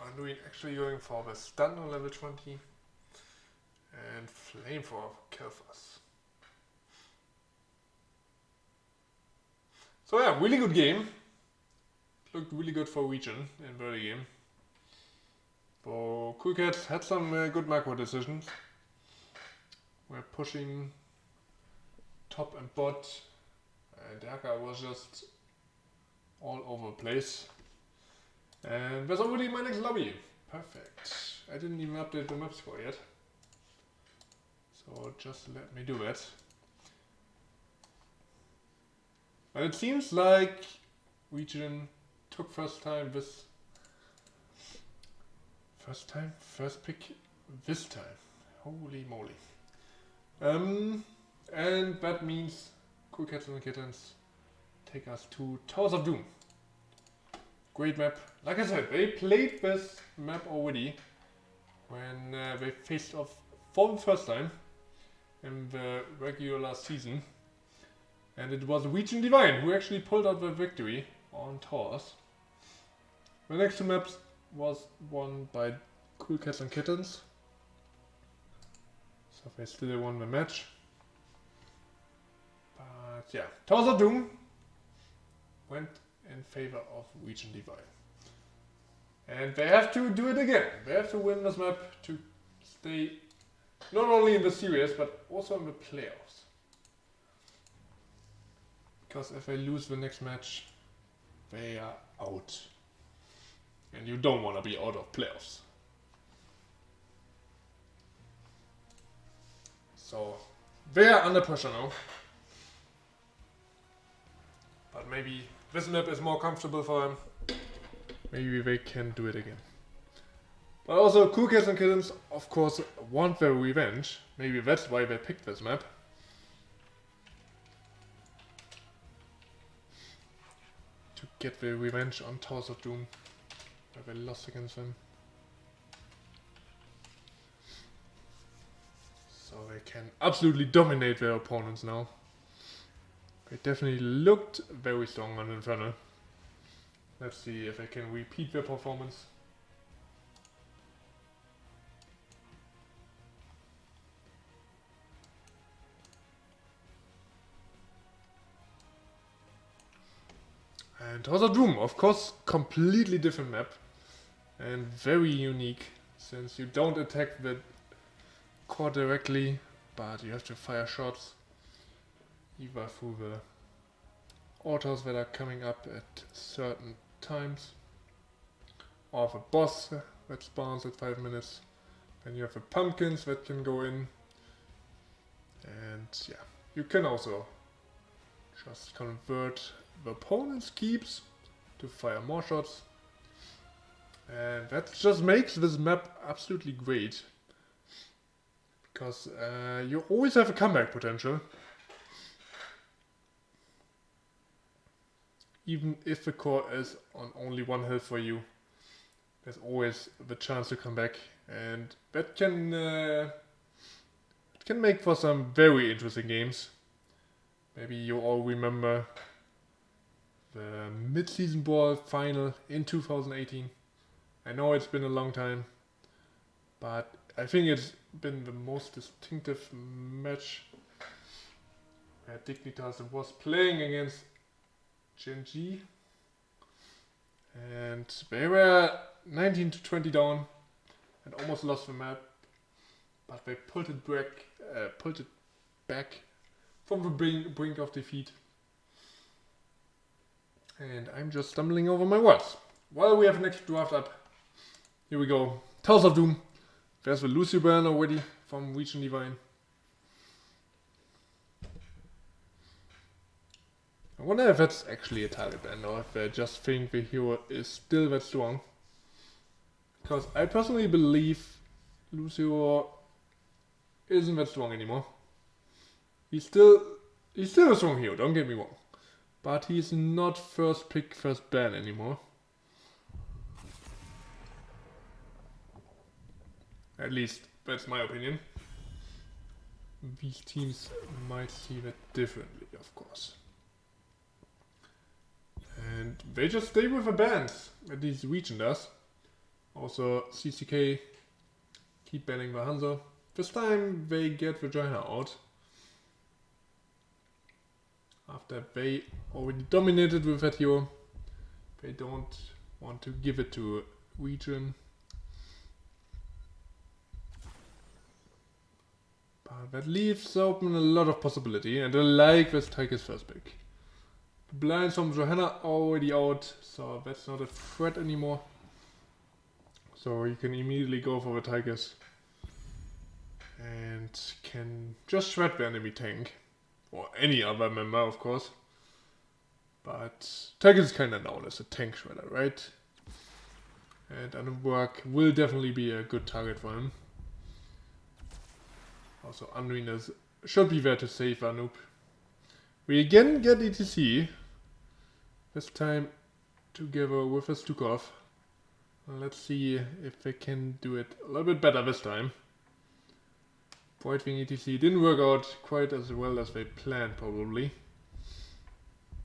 Anduin actually going for the stun on level 20 and flame for Kel'Thas. So yeah, really good game. Looked really good for ReGen in the early game. So Cool Cats had some good macro decisions. We're pushing top and bot. Daka was just all over the place. And that's already my next lobby. Perfect. I didn't even update the map score yet. So just let me do it. But it seems like ReGen took first pick this time. Holy moly. And that means Cool Cats and Kittens take us to Towers of Doom. Great map. Like I said, they played this map already when they faced off for the first time in the regular season. And it was ReGen Divine who actually pulled out the victory on Towers. The next two maps was won by Cool Cats and Kittens. So they still won the match. But yeah, Towers of Doom went in favor of ReGen Divine. And they have to do it again. They have to win this map to stay not only in the series but also in the playoffs. Because if they lose the next match, they are out. And you don't want to be out of playoffs. So they are under pressure now. But maybe this map is more comfortable for them. Maybe they can do it again. But also Cool Cats and Kittens of course want their revenge. Maybe that's why they picked this map. To get the revenge on Towers of Doom, where they lost against them. So they can absolutely dominate their opponents now. They definitely looked very strong on Inferno. Let's see if they can repeat their performance. And Towers of Doom, of course, completely different map. And very unique, since you don't attack the core directly, but you have to fire shots either through the autos that are coming up at certain times, or the boss that spawns at 5 minutes. Then you have the pumpkins that can go in, and yeah, you can also just convert the opponent's keeps to fire more shots. And that just makes this map absolutely great. Because you always have a comeback potential. Even if the core is on only 1 health for you, there's always the chance to come back. And that can make for some very interesting games. Maybe you all remember the mid-season ball final in 2018. I know it's been a long time, but I think it's been the most distinctive match where Dignitas was playing against Gen G, and they were 19 to 20 down and almost lost the map, but they pulled it back from the brink of defeat. And I'm just stumbling over my words. While we have next draft up, here we go. Towers of Doom. There's the Lucio Brand already from ReGen Divine. I wonder if that's actually a target ban or if they just think the hero is still that strong. Because I personally believe Lucio isn't that strong anymore. He's still a strong hero, don't get me wrong. But he's not first pick, first ban anymore. At least, that's my opinion. these teams might see that differently, of course. And they just stay with the bans, at least ReGen does. Also CCK keep banning the Hanzo. This time they get the Joiner out. After they already dominated with that hero, they don't want to give it to ReGen. But that leaves open a lot of possibility, and I like this Tyke's first pick. The blinds from Johanna already out, so that's not a threat anymore. So you can immediately go for the Tigers and can just shred the enemy tank. Or any other member, of course. But Tigers is kinda known as a tank shredder, right? And Anubak will definitely be a good target for him. Also Unruin should be there to save Anub. We again get ETC. This time together with Stukov. Let's see if they can do it a little bit better this time. Voidwing ETC didn't work out quite as well as they planned probably.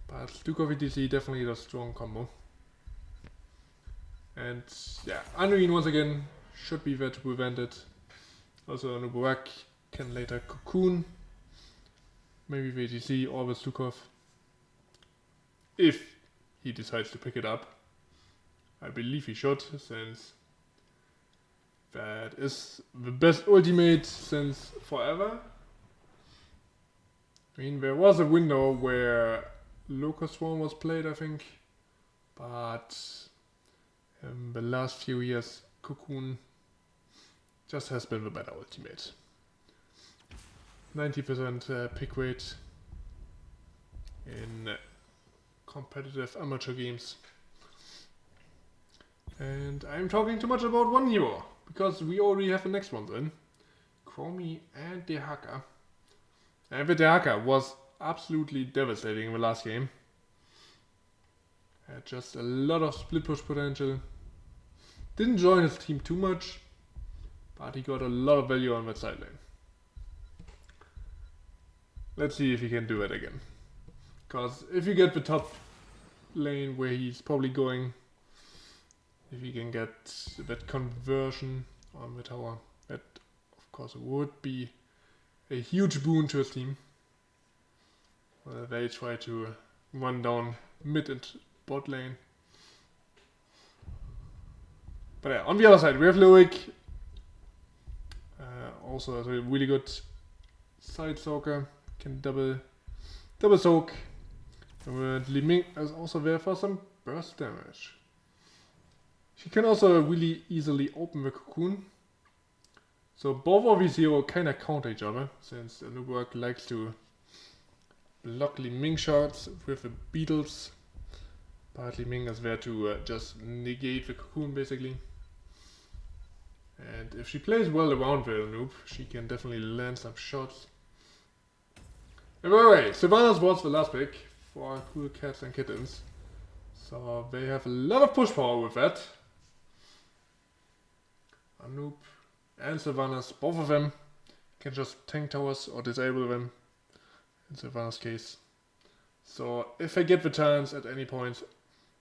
But Stukov ETC definitely a strong combo. And yeah, Unruin once again should be there to prevent it. Also Anuburak can later cocoon. Maybe the ETC or the Stukov. If he decides to pick it up. I believe he should, since that is the best ultimate since forever. I mean, there was a window where Locust Swarm was played, I think. But in the last few years, Cocoon just has been the better ultimate. 90% pick rate in competitive amateur games. And I'm talking too much about one hero, because we already have the next one in. Chromie and Dehaka. And the Dehaka was absolutely devastating in the last game. Had just a lot of split push potential. Didn't join his team too much, but he got a lot of value on that side lane. Let's see if he can do it again. Because if you get the top lane where he's probably going, if he can get that conversion on the tower, that of course would be a huge boon to his team. They try to run down mid and bot lane. But yeah, on the other side we have Loic. Also has a really good side soaker, can double soak. And Li Ming is also there for some burst damage. She can also really easily open the cocoon. So both of these heroes kinda counter each other, since Anubuak likes to block Li Ming shots with the beetles. But Li Ming is there to just negate the cocoon basically. And if she plays well around the noob, she can definitely land some shots. Anyway, Sylvanas was the last pick for Cool Cats and Kittens. So they have a lot of push power with that. Anoop and Sylvanas, both of them can just tank towers or disable them in Sylvanas' case. So if they get the chance at any point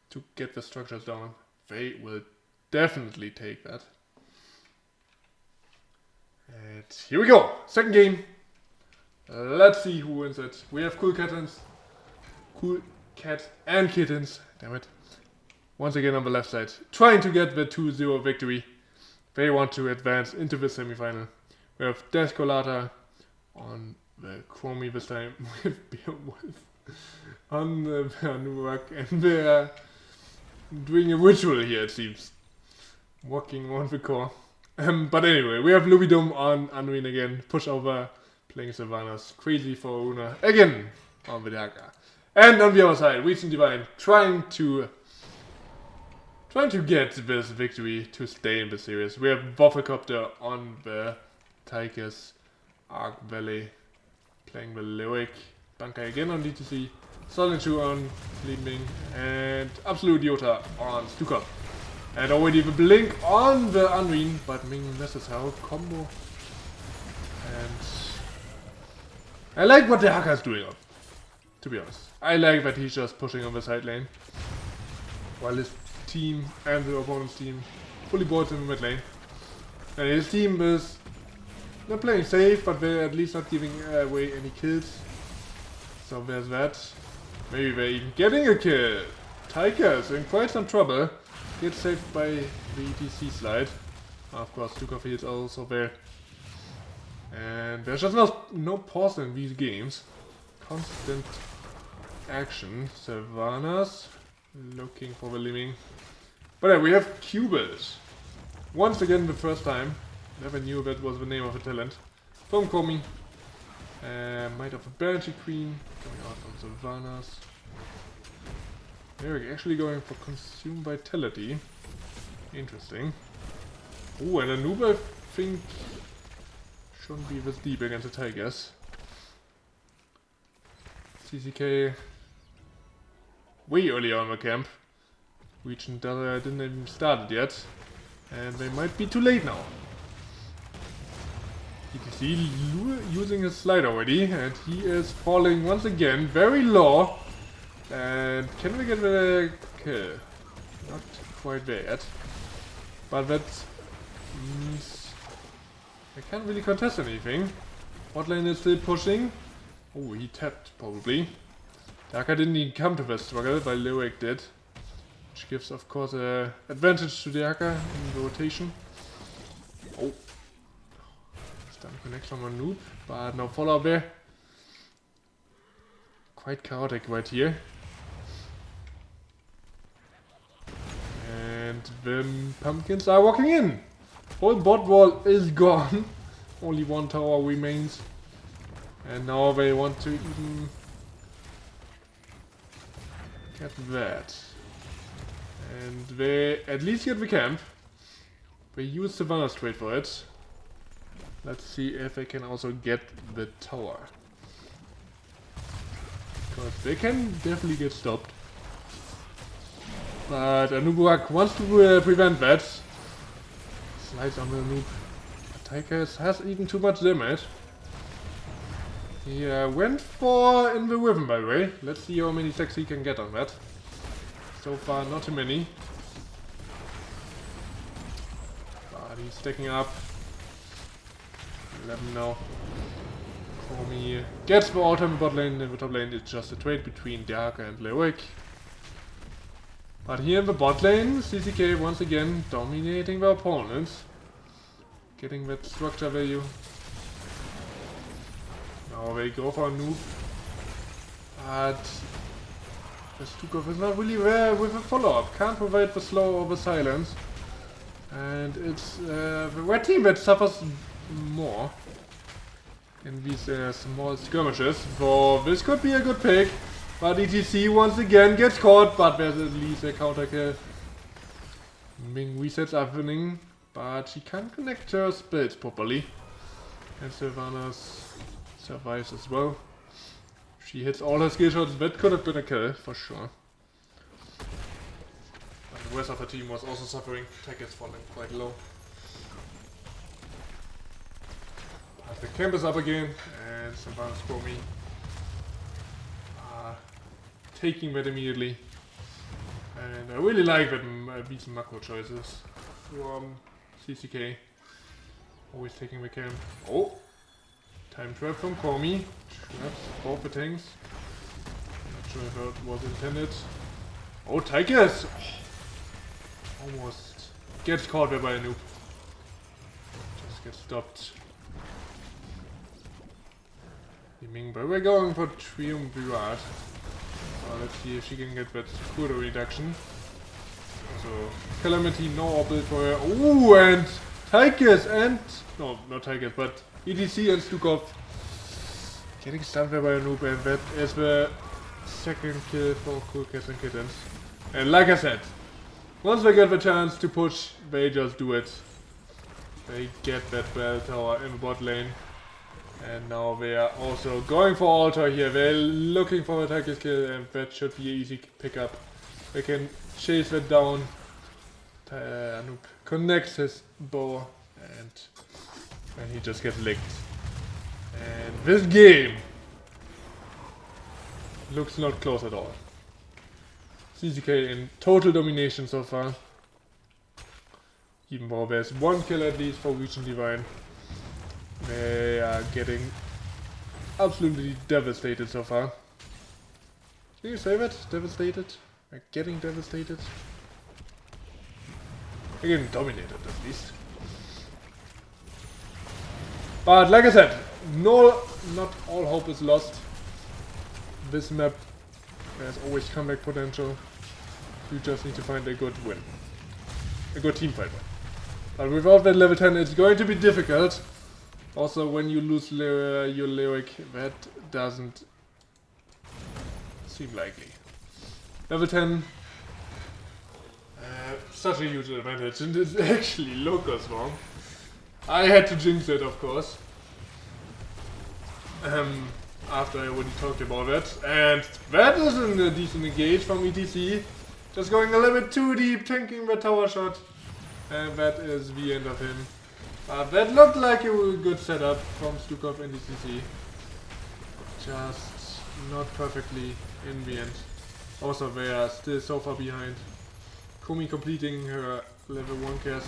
to get the structures down, they will definitely take that. And here we go, second game. Let's see who wins it. We have Cool Cat and Kittens, damn it. Once again on the left side, trying to get the 2-0 victory. They want to advance into the semi-final. We have Descolata on the Chromie this time with Beowulf on the Anurak, and they're doing a ritual here it seems. Walking on the core. But anyway, we have Lubidum on Unruin again, push over, playing Sylvanas, crazy for Aruna again on the Dagger. And on the other side, ReGen Divine trying to get this victory to stay in the series. We have Wafflecopter on the Tigers, Arc Valley, playing the Lyric, Bankai again on DTC, Solid 2 on Li Ming, and Absolute Yota on Stukov. And already the Blink on the Unruin, but Ming misses her combo. And I like what the Haka is doing, to be honest. I like that he's just pushing on the side lane. While his team and the opponent's team fully boards in the mid lane. And his team is not playing safe, but they're at least not giving away any kills. So there's that. Maybe they're even getting a kill. Tyker's in quite some trouble. Gets saved by the ETC slide. Of course, Stukov is also there. And there's just no pause in these games. Constant action. Sylvanas looking for the living. But yeah, we have Cubit. Once again, the first time. Never knew that was the name of a talent. From Komi. Might of a Banshee Queen. Coming out from Sylvanas. They're actually going for Consume Vitality. Interesting. Oh, and a noob I think shouldn't be this deep against the Tigers. CCK way early on in the camp. Region didn't even start yet. And they might be too late now. ETC using his slide already, and he is falling once again very low. And can we get the kill? Not quite there yet. But that means I can't really contest anything. Bot lane is still pushing. Oh, he tapped probably. Daka didn't even come to the struggle, while Lyric did. Which gives of course an advantage to Daka in the rotation. Oh. Stun connection on noob, but no follow up there. Quite chaotic right here. And the pumpkins are walking in. Whole bot wall is gone. Only one tower remains. And now they want to even get that. And they at least get the camp. They use the Savannah straight for it. Let's see if they can also get the tower. Because they can definitely get stopped. But Anubuak wants to prevent that. Slides on the noob. Tychus has even too much damage. He went for in the rhythm, by the way. Let's see how many stacks he can get on that. So far, not too many. But he's stacking up. 11 now. Komi gets the ultimate bot lane. In the top lane, it's just a trade between Daka and Lewick. But here in the bot lane, CCK once again dominating the opponents. Getting that structure value. Now they go for a noob. But the Stukov is not really there with a follow-up. Can't provide the slow or the silence. And it's the red team that suffers more in these small skirmishes. So this could be a good pick. But ETC once again gets caught, but there's at least a counter kill. Ming resets happening, but she can't connect her spells properly. And Sylvanas survives as well. She hits all her skill shots, that could have been a kill, for sure. And the rest of the team was also suffering. Tech is falling quite low. But the camp is up again, and Sylvanas Komi taking that immediately. And I really like that these macro choices from CCK. Always taking the camp. Oh! Time trap from Komi. Traps both the tanks. Not sure if that was intended. Oh, Tychus! Oh, almost gets caught there by a noob. Just gets stopped. Yiming, but we're going for Triumvirate. Let's see if she can get that Kudo reduction. So, Calamity, no orbital for her. Ooh, and Tychus and... No, not Tychus, but ETC and Stukov getting stunned there by a noob, and that is the second kill for Cool Cats and Kittens. And like I said, once they get the chance to push, they just do it. They get that bell tower in the bot lane. And now they are also going for altar here. They're looking for a Tychus kill, and that should be an easy pickup. They can chase that down. Anoop connects his bow, and he just gets licked. And this game looks not close at all. CCK in total domination so far. Even though there's one kill at least for ReGen Divine. They are getting absolutely devastated so far. Can you say that? Devastated? They're getting devastated? They're getting dominated at least. But like I said, no, not all hope is lost. This map has always comeback potential. You just need to find a good win. A good teamfight win. But without that level 10 it's going to be difficult. Also when you lose your lyric, that doesn't seem likely. Level 10, such a huge advantage, and it actually looked us wrong. I had to jinx it, of course. After I already talked about it. And that is a decent engage from ETC. Just going a little bit too deep, tanking the tower shot. And that is the end of him. That looked like a good setup from Stukov and ETC. Just not perfectly in the end. Also, they are still so far behind. Kumi completing her level 1 cast.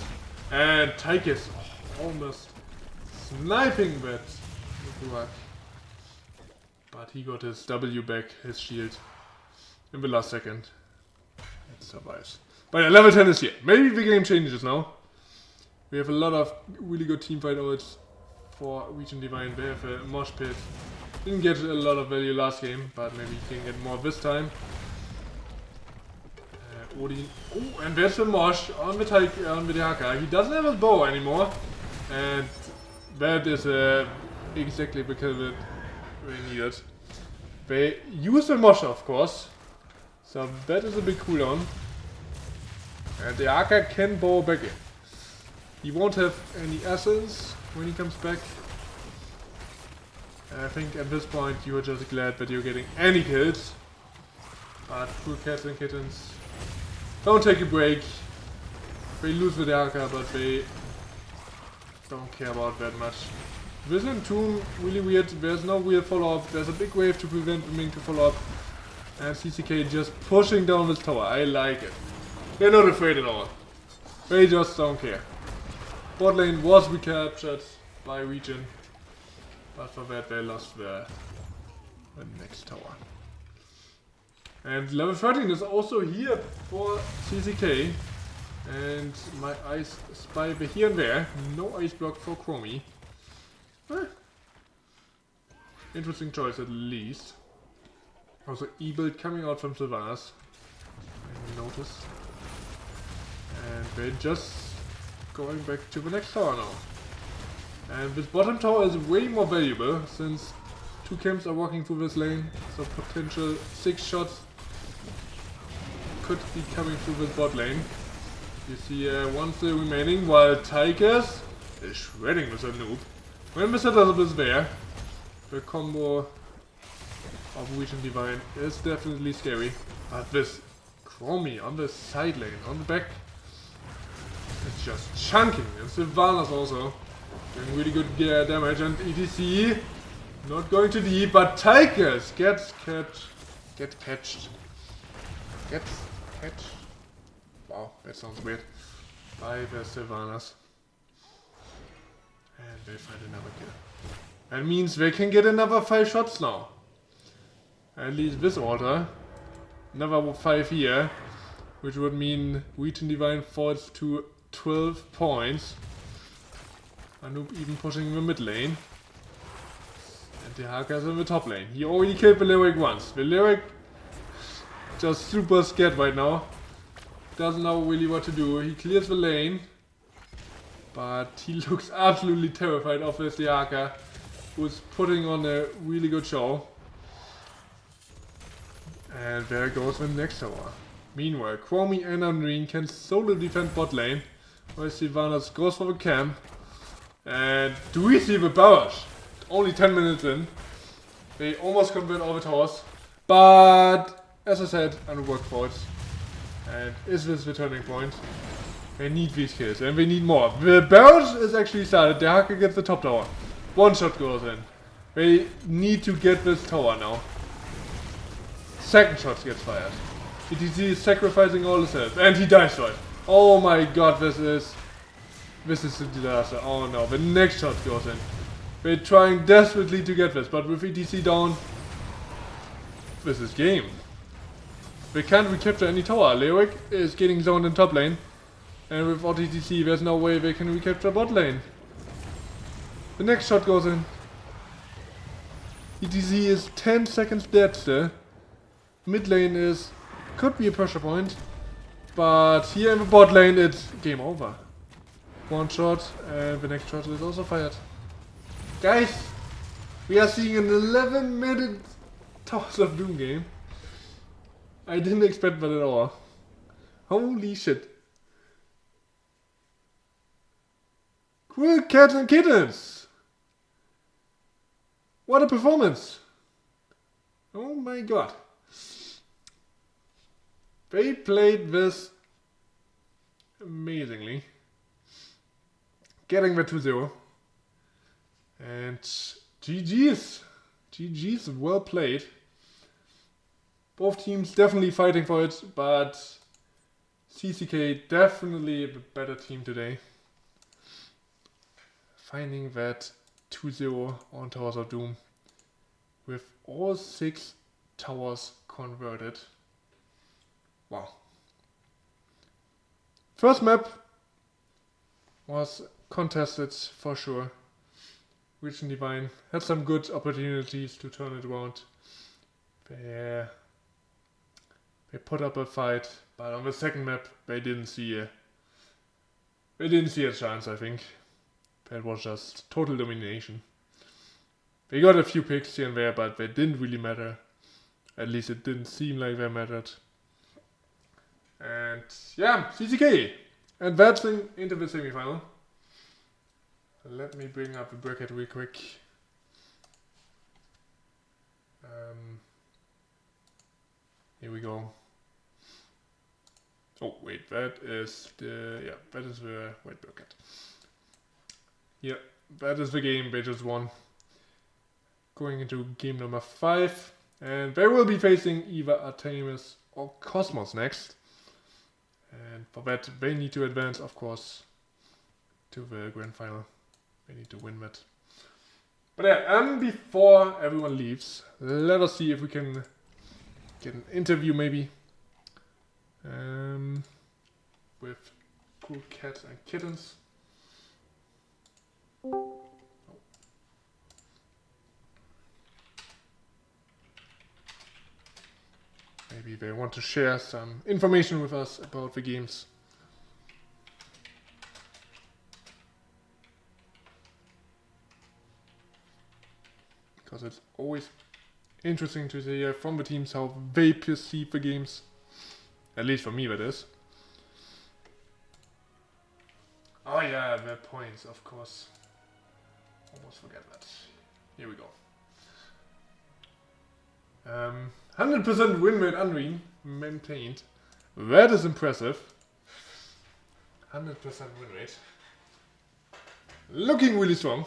And Taikis almost sniping that Nukuak. But he got his W back, his shield, in the last second. It survives. But yeah, level 10 is here. Maybe the game changes now. We have a lot of really good teamfight odds for ReGen Divine. They have a mosh pit. Didn't get a lot of value last game, but maybe he can get more this time. Odin. Oh, and there's the mosh on the Dehaka. He doesn't have his bow anymore. And that is exactly the kill that they needed. They use the mosh, of course. So that is a big cooldown. And the Dehaka can bow back in. He won't have any essence when he comes back. I think at this point you are just glad that you're getting any kills. But poor cats and kittens don't take a break. They lose the Dehaka, but they don't care about that much. This Tomb, really weird. There's no real follow-up. There's a big wave to prevent the Ming to follow up. And CCK just pushing down this tower. I like it. They're not afraid at all. They just don't care. Bot lane was recaptured by ReGen. But for that they lost the next tower. And level 13 is also here for CCK. And my ice spy here and there. No ice block for Chromie. Interesting choice at least. Also E-build coming out from Sylvanas. I noticed. And they're just going back to the next tower now. And this bottom tower is way more valuable since 2 camps are walking through this lane. So potential 6 shots could be coming through this bot lane. You see one still remaining while Taikis is shredding with a noob. When Mr. Elizabeth is there, the combo of ReGen Divine is definitely scary. But this Chromie on the side lane, on the back, it's just chunking. And Sylvanas also doing really good damage. And ETC not going too deep, but Taikis gets catched. Wow, that sounds weird. By the Sylvanas. And they find another kill. That means they can get another 5 shots now. At least this order. Another 5 here. Which would mean ReGen Divine falls to 12 points. Anoop even pushing the mid lane. And Dehaka's in the top lane. He already killed the Lyric once. The Lyric just super scared right now. Doesn't know really what to do. He clears the lane. But he looks absolutely terrified of this Dehaka, who's putting on a really good show. And there goes the next tower. Meanwhile, Chromie and Unreen can solo defend bot lane, while Sylvanas goes for the camp. And do we see the barrage? Only 10 minutes in. They almost convert all the towers. But, as I said, underworked for it. And is this the turning point? They need these kills, and they need more. The barrage is actually started. Dehaka gets the top tower. 1 shot goes in. They need to get this tower now. second shot gets fired. ETC is sacrificing all his health, and he dies for it. Oh my god, this is a disaster. Oh no, the next shot goes in. We're trying desperately to get this, but with ETC down, this is game. We can't recapture any tower. Leoric is getting zoned in top lane, and without ETC, there's no way they can recapture bot lane. The next shot goes in. ETC is 10 seconds dead still. Mid lane could be a pressure point, but here in the bot lane it's game over. One shot, and the next shot is also fired. Guys, we are seeing an 11-minute Towers of Doom game. I didn't expect that at all. Holy shit. Cool Cats and Kittens! What a performance! Oh my god. They played this amazingly. Getting the 2-0. And GG's. GG's, well played. Both teams definitely fighting for it, but CCK definitely the better team today. Finding that 2-0 on Towers of Doom with all 6 towers converted. Wow. First map was contested for sure. ReGen Divine had some good opportunities to turn it around. They put up a fight, but on the second map they didn't see a chance, I think. That was just total domination. They got a few picks here and there, but they didn't really matter. At least it didn't seem like they mattered. And yeah, CCK advancing into the semifinal. Let me bring up the bracket real quick. Here we go. Oh wait, that is the white bracket. Yeah, that is the game they just won. Going into game number 5, and they will be facing either Artemis or Cosmos next. And for that, they need to advance, of course, to the grand final. They need to win that. But yeah, before everyone leaves, let us see if we can get an interview maybe with Cool Cats and Kittens. Oh. Maybe they want to share some information with us about the games. Because it's always interesting to hear from the teams how they perceive the games. At least for me that is. Oh yeah, the points, of course. Almost forget that. Here we go. 100% win rate unreal maintained. That is impressive. 100% win rate. Looking really strong.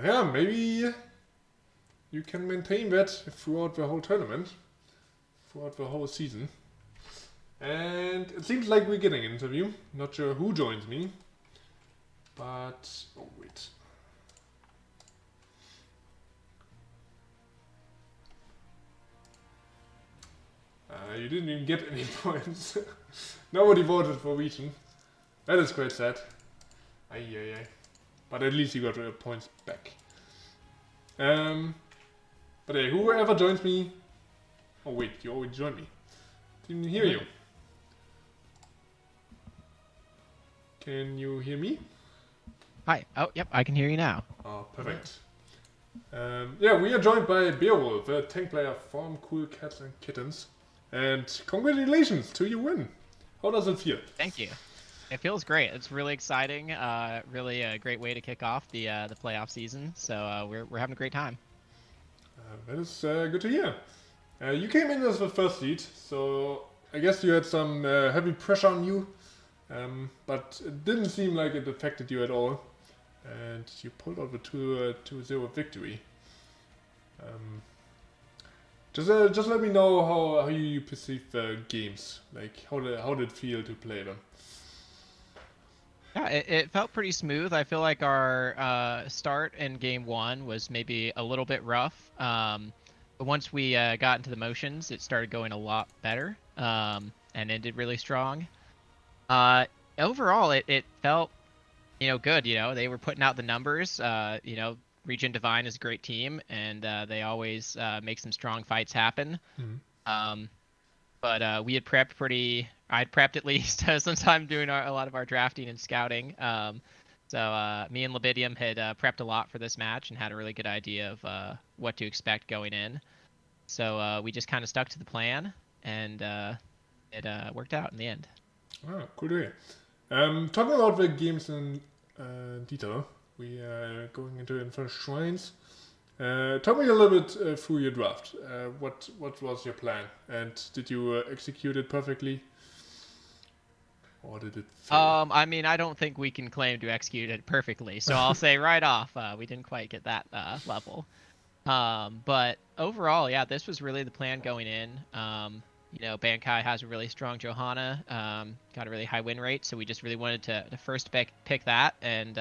Yeah, maybe you can maintain that throughout the whole tournament. Throughout the whole season. And it seems like we're getting an interview. Not sure who joins me. But... oh wait. You didn't even get any points. Nobody voted for ReGen. That is quite sad. Aye. But at least you got points back. But hey, whoever joins me... oh wait, you already joined me. Didn't hear you. Can you hear me? Hi. Oh, yep, I can hear you now. Oh, perfect. Yeah, we are joined by Beowulf, a tank player from Cool Cats and Kittens. And congratulations to your win. How does it feel? Thank you. It feels great. It's really exciting. Really a great way to kick off the playoff season. So we're having a great time. That is good to hear. You came in as the first seed, so I guess you had some heavy pressure on you, but it didn't seem like it affected you at all. and you pulled out the 2-0 victory. Just let me know how you perceive the games, like how did it feel to play them. Yeah, it felt pretty smooth. I feel like our start in game one was maybe a little bit rough. But once we got into the motions, it started going a lot better and ended really strong. Uh, Overall, it felt, good. They were putting out the numbers. ReGen Divine is a great team, and they always make some strong fights happen. Mhm. Um, but we had prepped pretty. I'd prepped at least sometime doing a lot of our drafting and scouting. So me and Libidium had prepped a lot for this match and had a really good idea of what to expect going in. So we just kind of stuck to the plan, and it worked out in the end. Ah, cool to hear. Talking about the games in detail, we are going into Infernal Shrines. Talk me a little bit through your draft. What was your plan, and did you execute it perfectly, or did it fail? I mean, I don't think we can claim to execute it perfectly, so I'll say right off, we didn't quite get that level. But overall, yeah, this was really the plan going in. Bankai has a really strong Johanna, got a really high win rate, so we just really wanted to first pick that and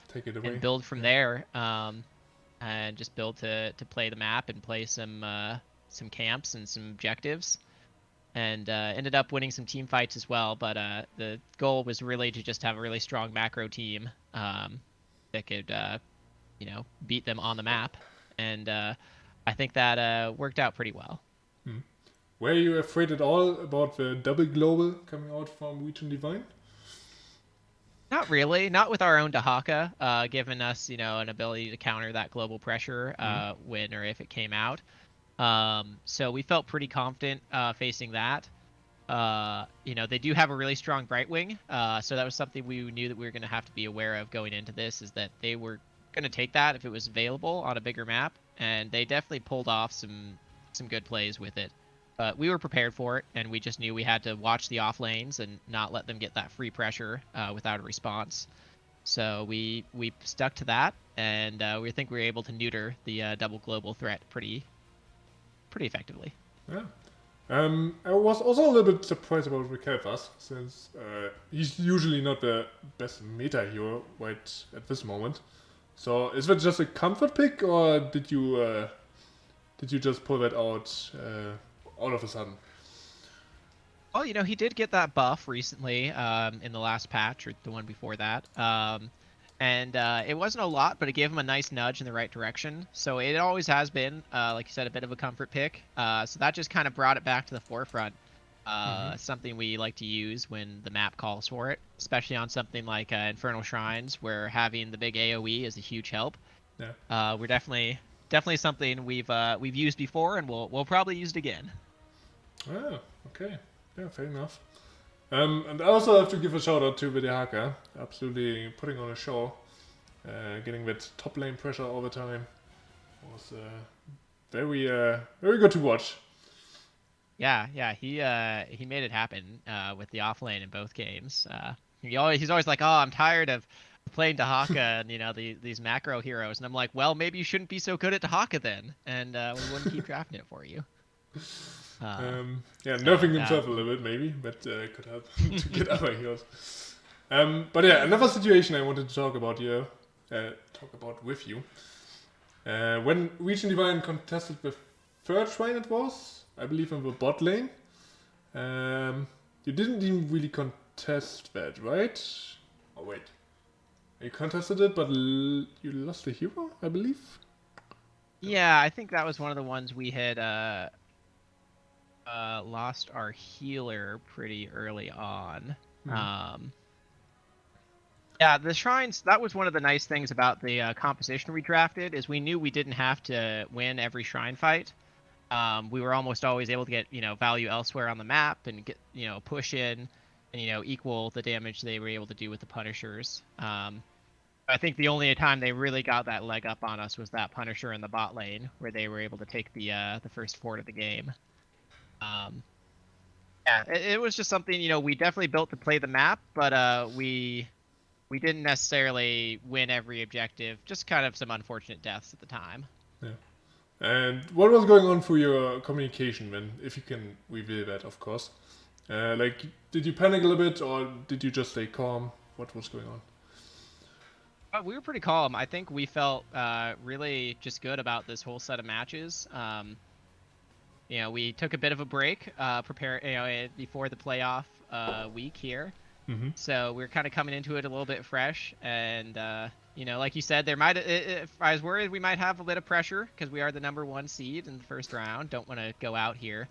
Take it away. build from there, and just build to play the map and play some camps and some objectives, and ended up winning some team fights as well. But the goal was really to just have a really strong macro team that could beat them on the map, and I think that worked out pretty well. Hmm. Were you afraid at all about the double global coming out from ReGen Divine? Not really, not with our own Dahaka, giving us an ability to counter that global pressure when or if it came out. So we felt pretty confident facing that. They do have a really strong Brightwing, so that was something we knew that we were going to have to be aware of going into this, is that they were going to take that if it was available on a bigger map, and they definitely pulled off some good plays with it. But we were prepared for it, and we just knew we had to watch the off lanes and not let them get that free pressure without a response. So we stuck to that, and we think we were able to neuter the double global threat pretty effectively. Yeah. I was also a little bit surprised about Rikelfas, since he's usually not the best meta hero right at this moment. So is that just a comfort pick, or did you just pull that out all of a sudden? Well, he did get that buff recently in the last patch, or the one before that. And it wasn't a lot, but it gave him a nice nudge in the right direction. So it always has been, like you said, a bit of a comfort pick. So that just kind of brought it back to the forefront. Something we like to use when the map calls for it, especially on something like Infernal Shrines, where having the big AoE is a huge help. Yeah. We're definitely something we've used before, and we'll probably use it again. Oh, okay. Yeah, fair enough. And I also have to give a shout out to Videhaka, absolutely putting on a show. Getting that top lane pressure all the time was very good to watch. Yeah, he made it happen with the off lane in both games. He's always like, "Oh, I'm tired of playing Dahaka and these macro heroes," and I'm like, "Well, maybe you shouldn't be so good at Dahaka then, and we wouldn't keep drafting it for you." Nerfing himself a little bit maybe, but could help to get other heroes. But yeah, another situation I wanted to talk about here, with you. When ReGen Divine contested the third shrine, it was, I believe, in the bot lane. You didn't even really contest that, right? Oh wait, you contested it, but you lost the hero, I believe. Yeah, I think that was one of the ones we had lost our healer pretty early on. Yeah, the shrines, that was one of the nice things about the composition we drafted, is we knew we didn't have to win every shrine fight. We were almost always able to get value elsewhere on the map and get push in and equal the damage they were able to do with the Punishers. I think the only time they really got that leg up on us was that Punisher in the bot lane, where they were able to take the first fort of the game. Yeah, it was just something we definitely built to play the map, but we we didn't necessarily win every objective, just kind of some unfortunate deaths at the time. Yeah. And what was going on for your communication when, if you can reveal that, of course? Like, did you panic a little bit, or did you just stay calm? What was going on? We were pretty calm. I think we felt really just good about this whole set of matches. We took a bit of a break, before the playoff week here. Mm-hmm. So we're kind of coming into it a little bit fresh, and like you said, there might. If I was worried, we might have a bit of pressure because we are the #1 seed in the first round. Don't want to go out here,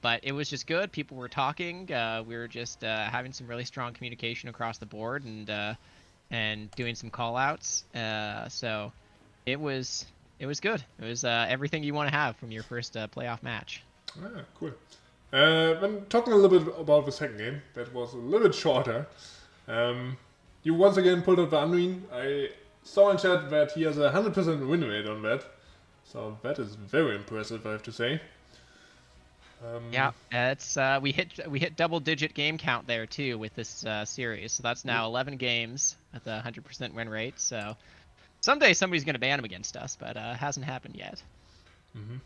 but it was just good. People were talking. We were just having some really strong communication across the board, and doing some call outs. So it was good. It was everything you want to have from your first playoff match. Ah, cool. When talking a little bit about the second game, that was a little bit shorter. You once again pulled out the Unwin. I saw in chat that he has a 100% win rate on that. So that is very impressive, I have to say. Yeah, it's we hit double-digit game count there too with this series. So that's now 11 games at the 100% win rate. So someday somebody's gonna ban him against us, but hasn't happened yet. Mm-hmm.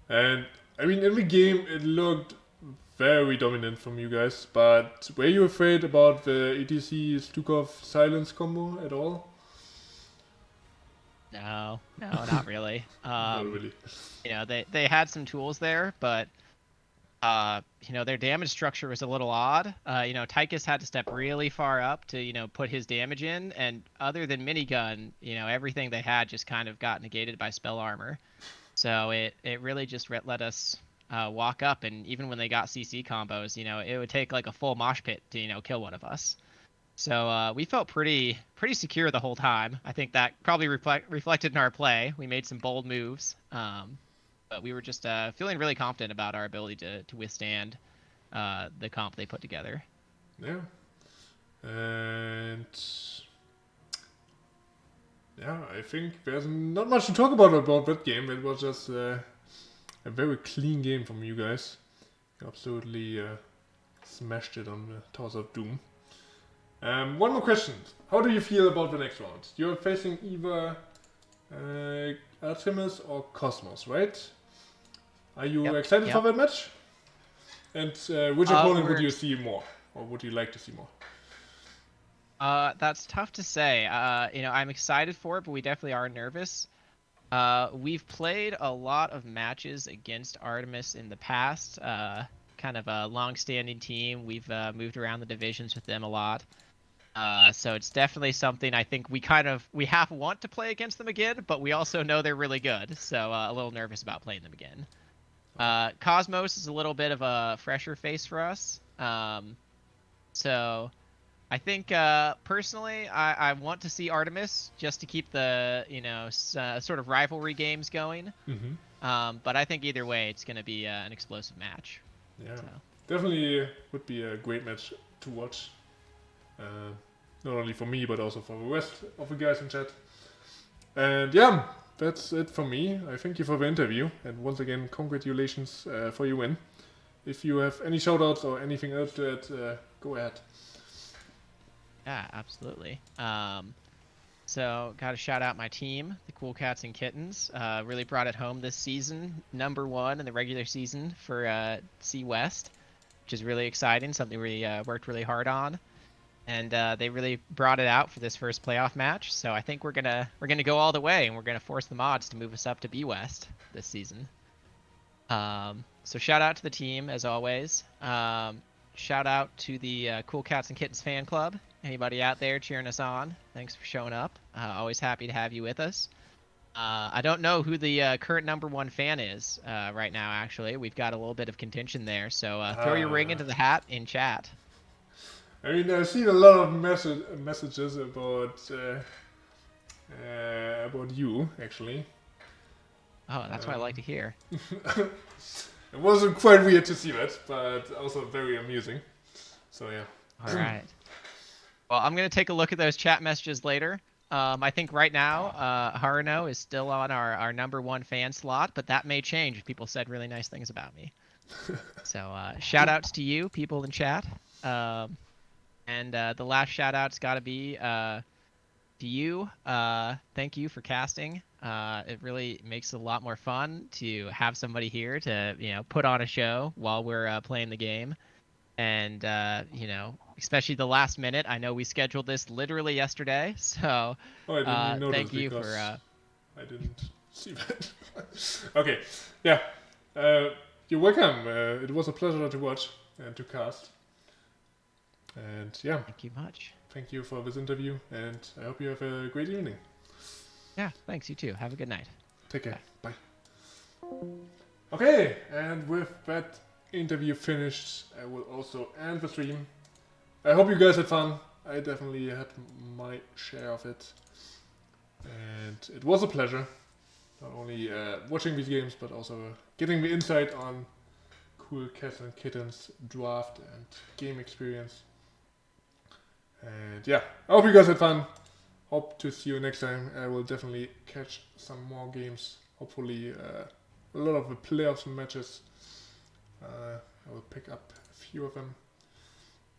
And I mean, every game it looked very dominant from you guys. But were you afraid about the ETC Stukov silence combo at all? No, not really. Not really. They had some tools there, but their damage structure was a little odd. Tychus had to step really far up to, put his damage in, and other than minigun, everything they had just kind of got negated by spell armor. So it really just let us walk up, and even when they got CC combos, it would take like a full mosh pit to, kill one of us. So we felt pretty secure the whole time. I think that probably reflected in our play. We made some bold moves. But we were just feeling really confident about our ability to withstand the comp they put together. Yeah. And yeah, I think there's not much to talk about that game. It was just a very clean game from you guys. You absolutely smashed it on the Towers of Doom. One more question. How do you feel about the next round? You're facing either Artemis or Cosmos, right? Are you excited for that match? And which opponent would you see more? Or would you like to see more? That's tough to say. I'm excited for it, but we definitely are nervous. We've played a lot of matches against Artemis in the past. Kind of a long-standing team. We've moved around the divisions with them a lot. So it's definitely something I think we half want to play against them again, but we also know they're really good. So a little nervous about playing them again. Cosmos is a little bit of a fresher face for us. So I think personally, I want to see Artemis just to keep the sort of rivalry games going. Mm-hmm. But I think either way, it's going to be an explosive match. Yeah, definitely would be a great match to watch. Not only for me, but also for the rest of the guys in chat. And yeah, that's it for me. I thank you for the interview. And once again, congratulations for your win. If you have any shoutouts or anything else to add, go ahead. Yeah, absolutely. So got to shout out my team, the Cool Cats and Kittens. Really brought it home this season. #1 in the regular season for C West, which is really exciting. Something we worked really hard on. And they really brought it out for this first playoff match. So I think we're gonna go all the way, and we're gonna force the mods to move us up to B West this season. So shout out to the team as always. Shout out to the Cool Cats and Kittens fan club. Anybody out there cheering us on? Thanks for showing up. Always happy to have you with us. I don't know who the current #1 fan is right now. Actually, we've got a little bit of contention there. So throw your ring into the hat in chat. I mean, I've seen a lot of messages about you, actually. Oh, that's what I like to hear. It was quite weird to see that, but also very amusing. So yeah. All right. Well, I'm gonna take a look at those chat messages later. I think right now, Haruno is still on our #1 fan slot, but that may change. People said really nice things about me. So shout outs to you, people in chat. And the last shout out's got to be to you. Thank you for casting. It really makes it a lot more fun to have somebody here to put on a show while we're playing the game. And especially the last minute. I know we scheduled this literally yesterday, so Oh, I didn't even notice thank you because for. I didn't see that. Okay, yeah. You're welcome. It was a pleasure to watch and to cast. And yeah, Thank you much. thank you for this interview, and I hope you have a great evening. Yeah, thanks. You too. Have a good night. Take care. Bye. Okay, and with that interview finished, I will also end the stream. I hope you guys had fun. I definitely had my share of it. And it was a pleasure. Not only watching these games, but also getting the insight on cool Cats and Kittens draft and game experience. And yeah, I hope you guys had fun. Hope to see you next time. I will definitely catch some more games. Hopefully a lot of the playoffs matches. I will pick up a few of them.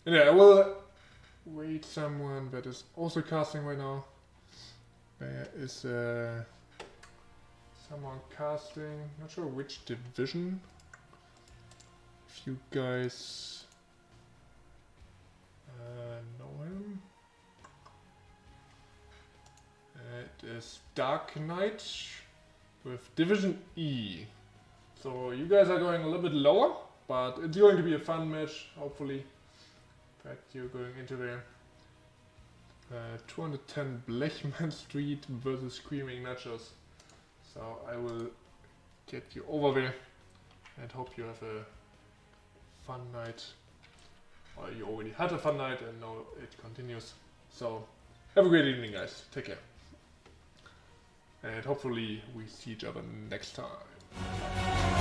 And yeah, I will wait someone that is also casting right now. There is someone casting, not sure which division. If you guys know him. It is Dark Knight with Division E. So you guys are going a little bit lower, but it's going to be a fun match, hopefully. That you're going into there. 210 Blechman Street versus Screaming Nachos. So I will get you over there and hope you have a fun night. Or you already had a fun night and now it continues. So have a great evening, guys. Take care. And hopefully we see each other next time.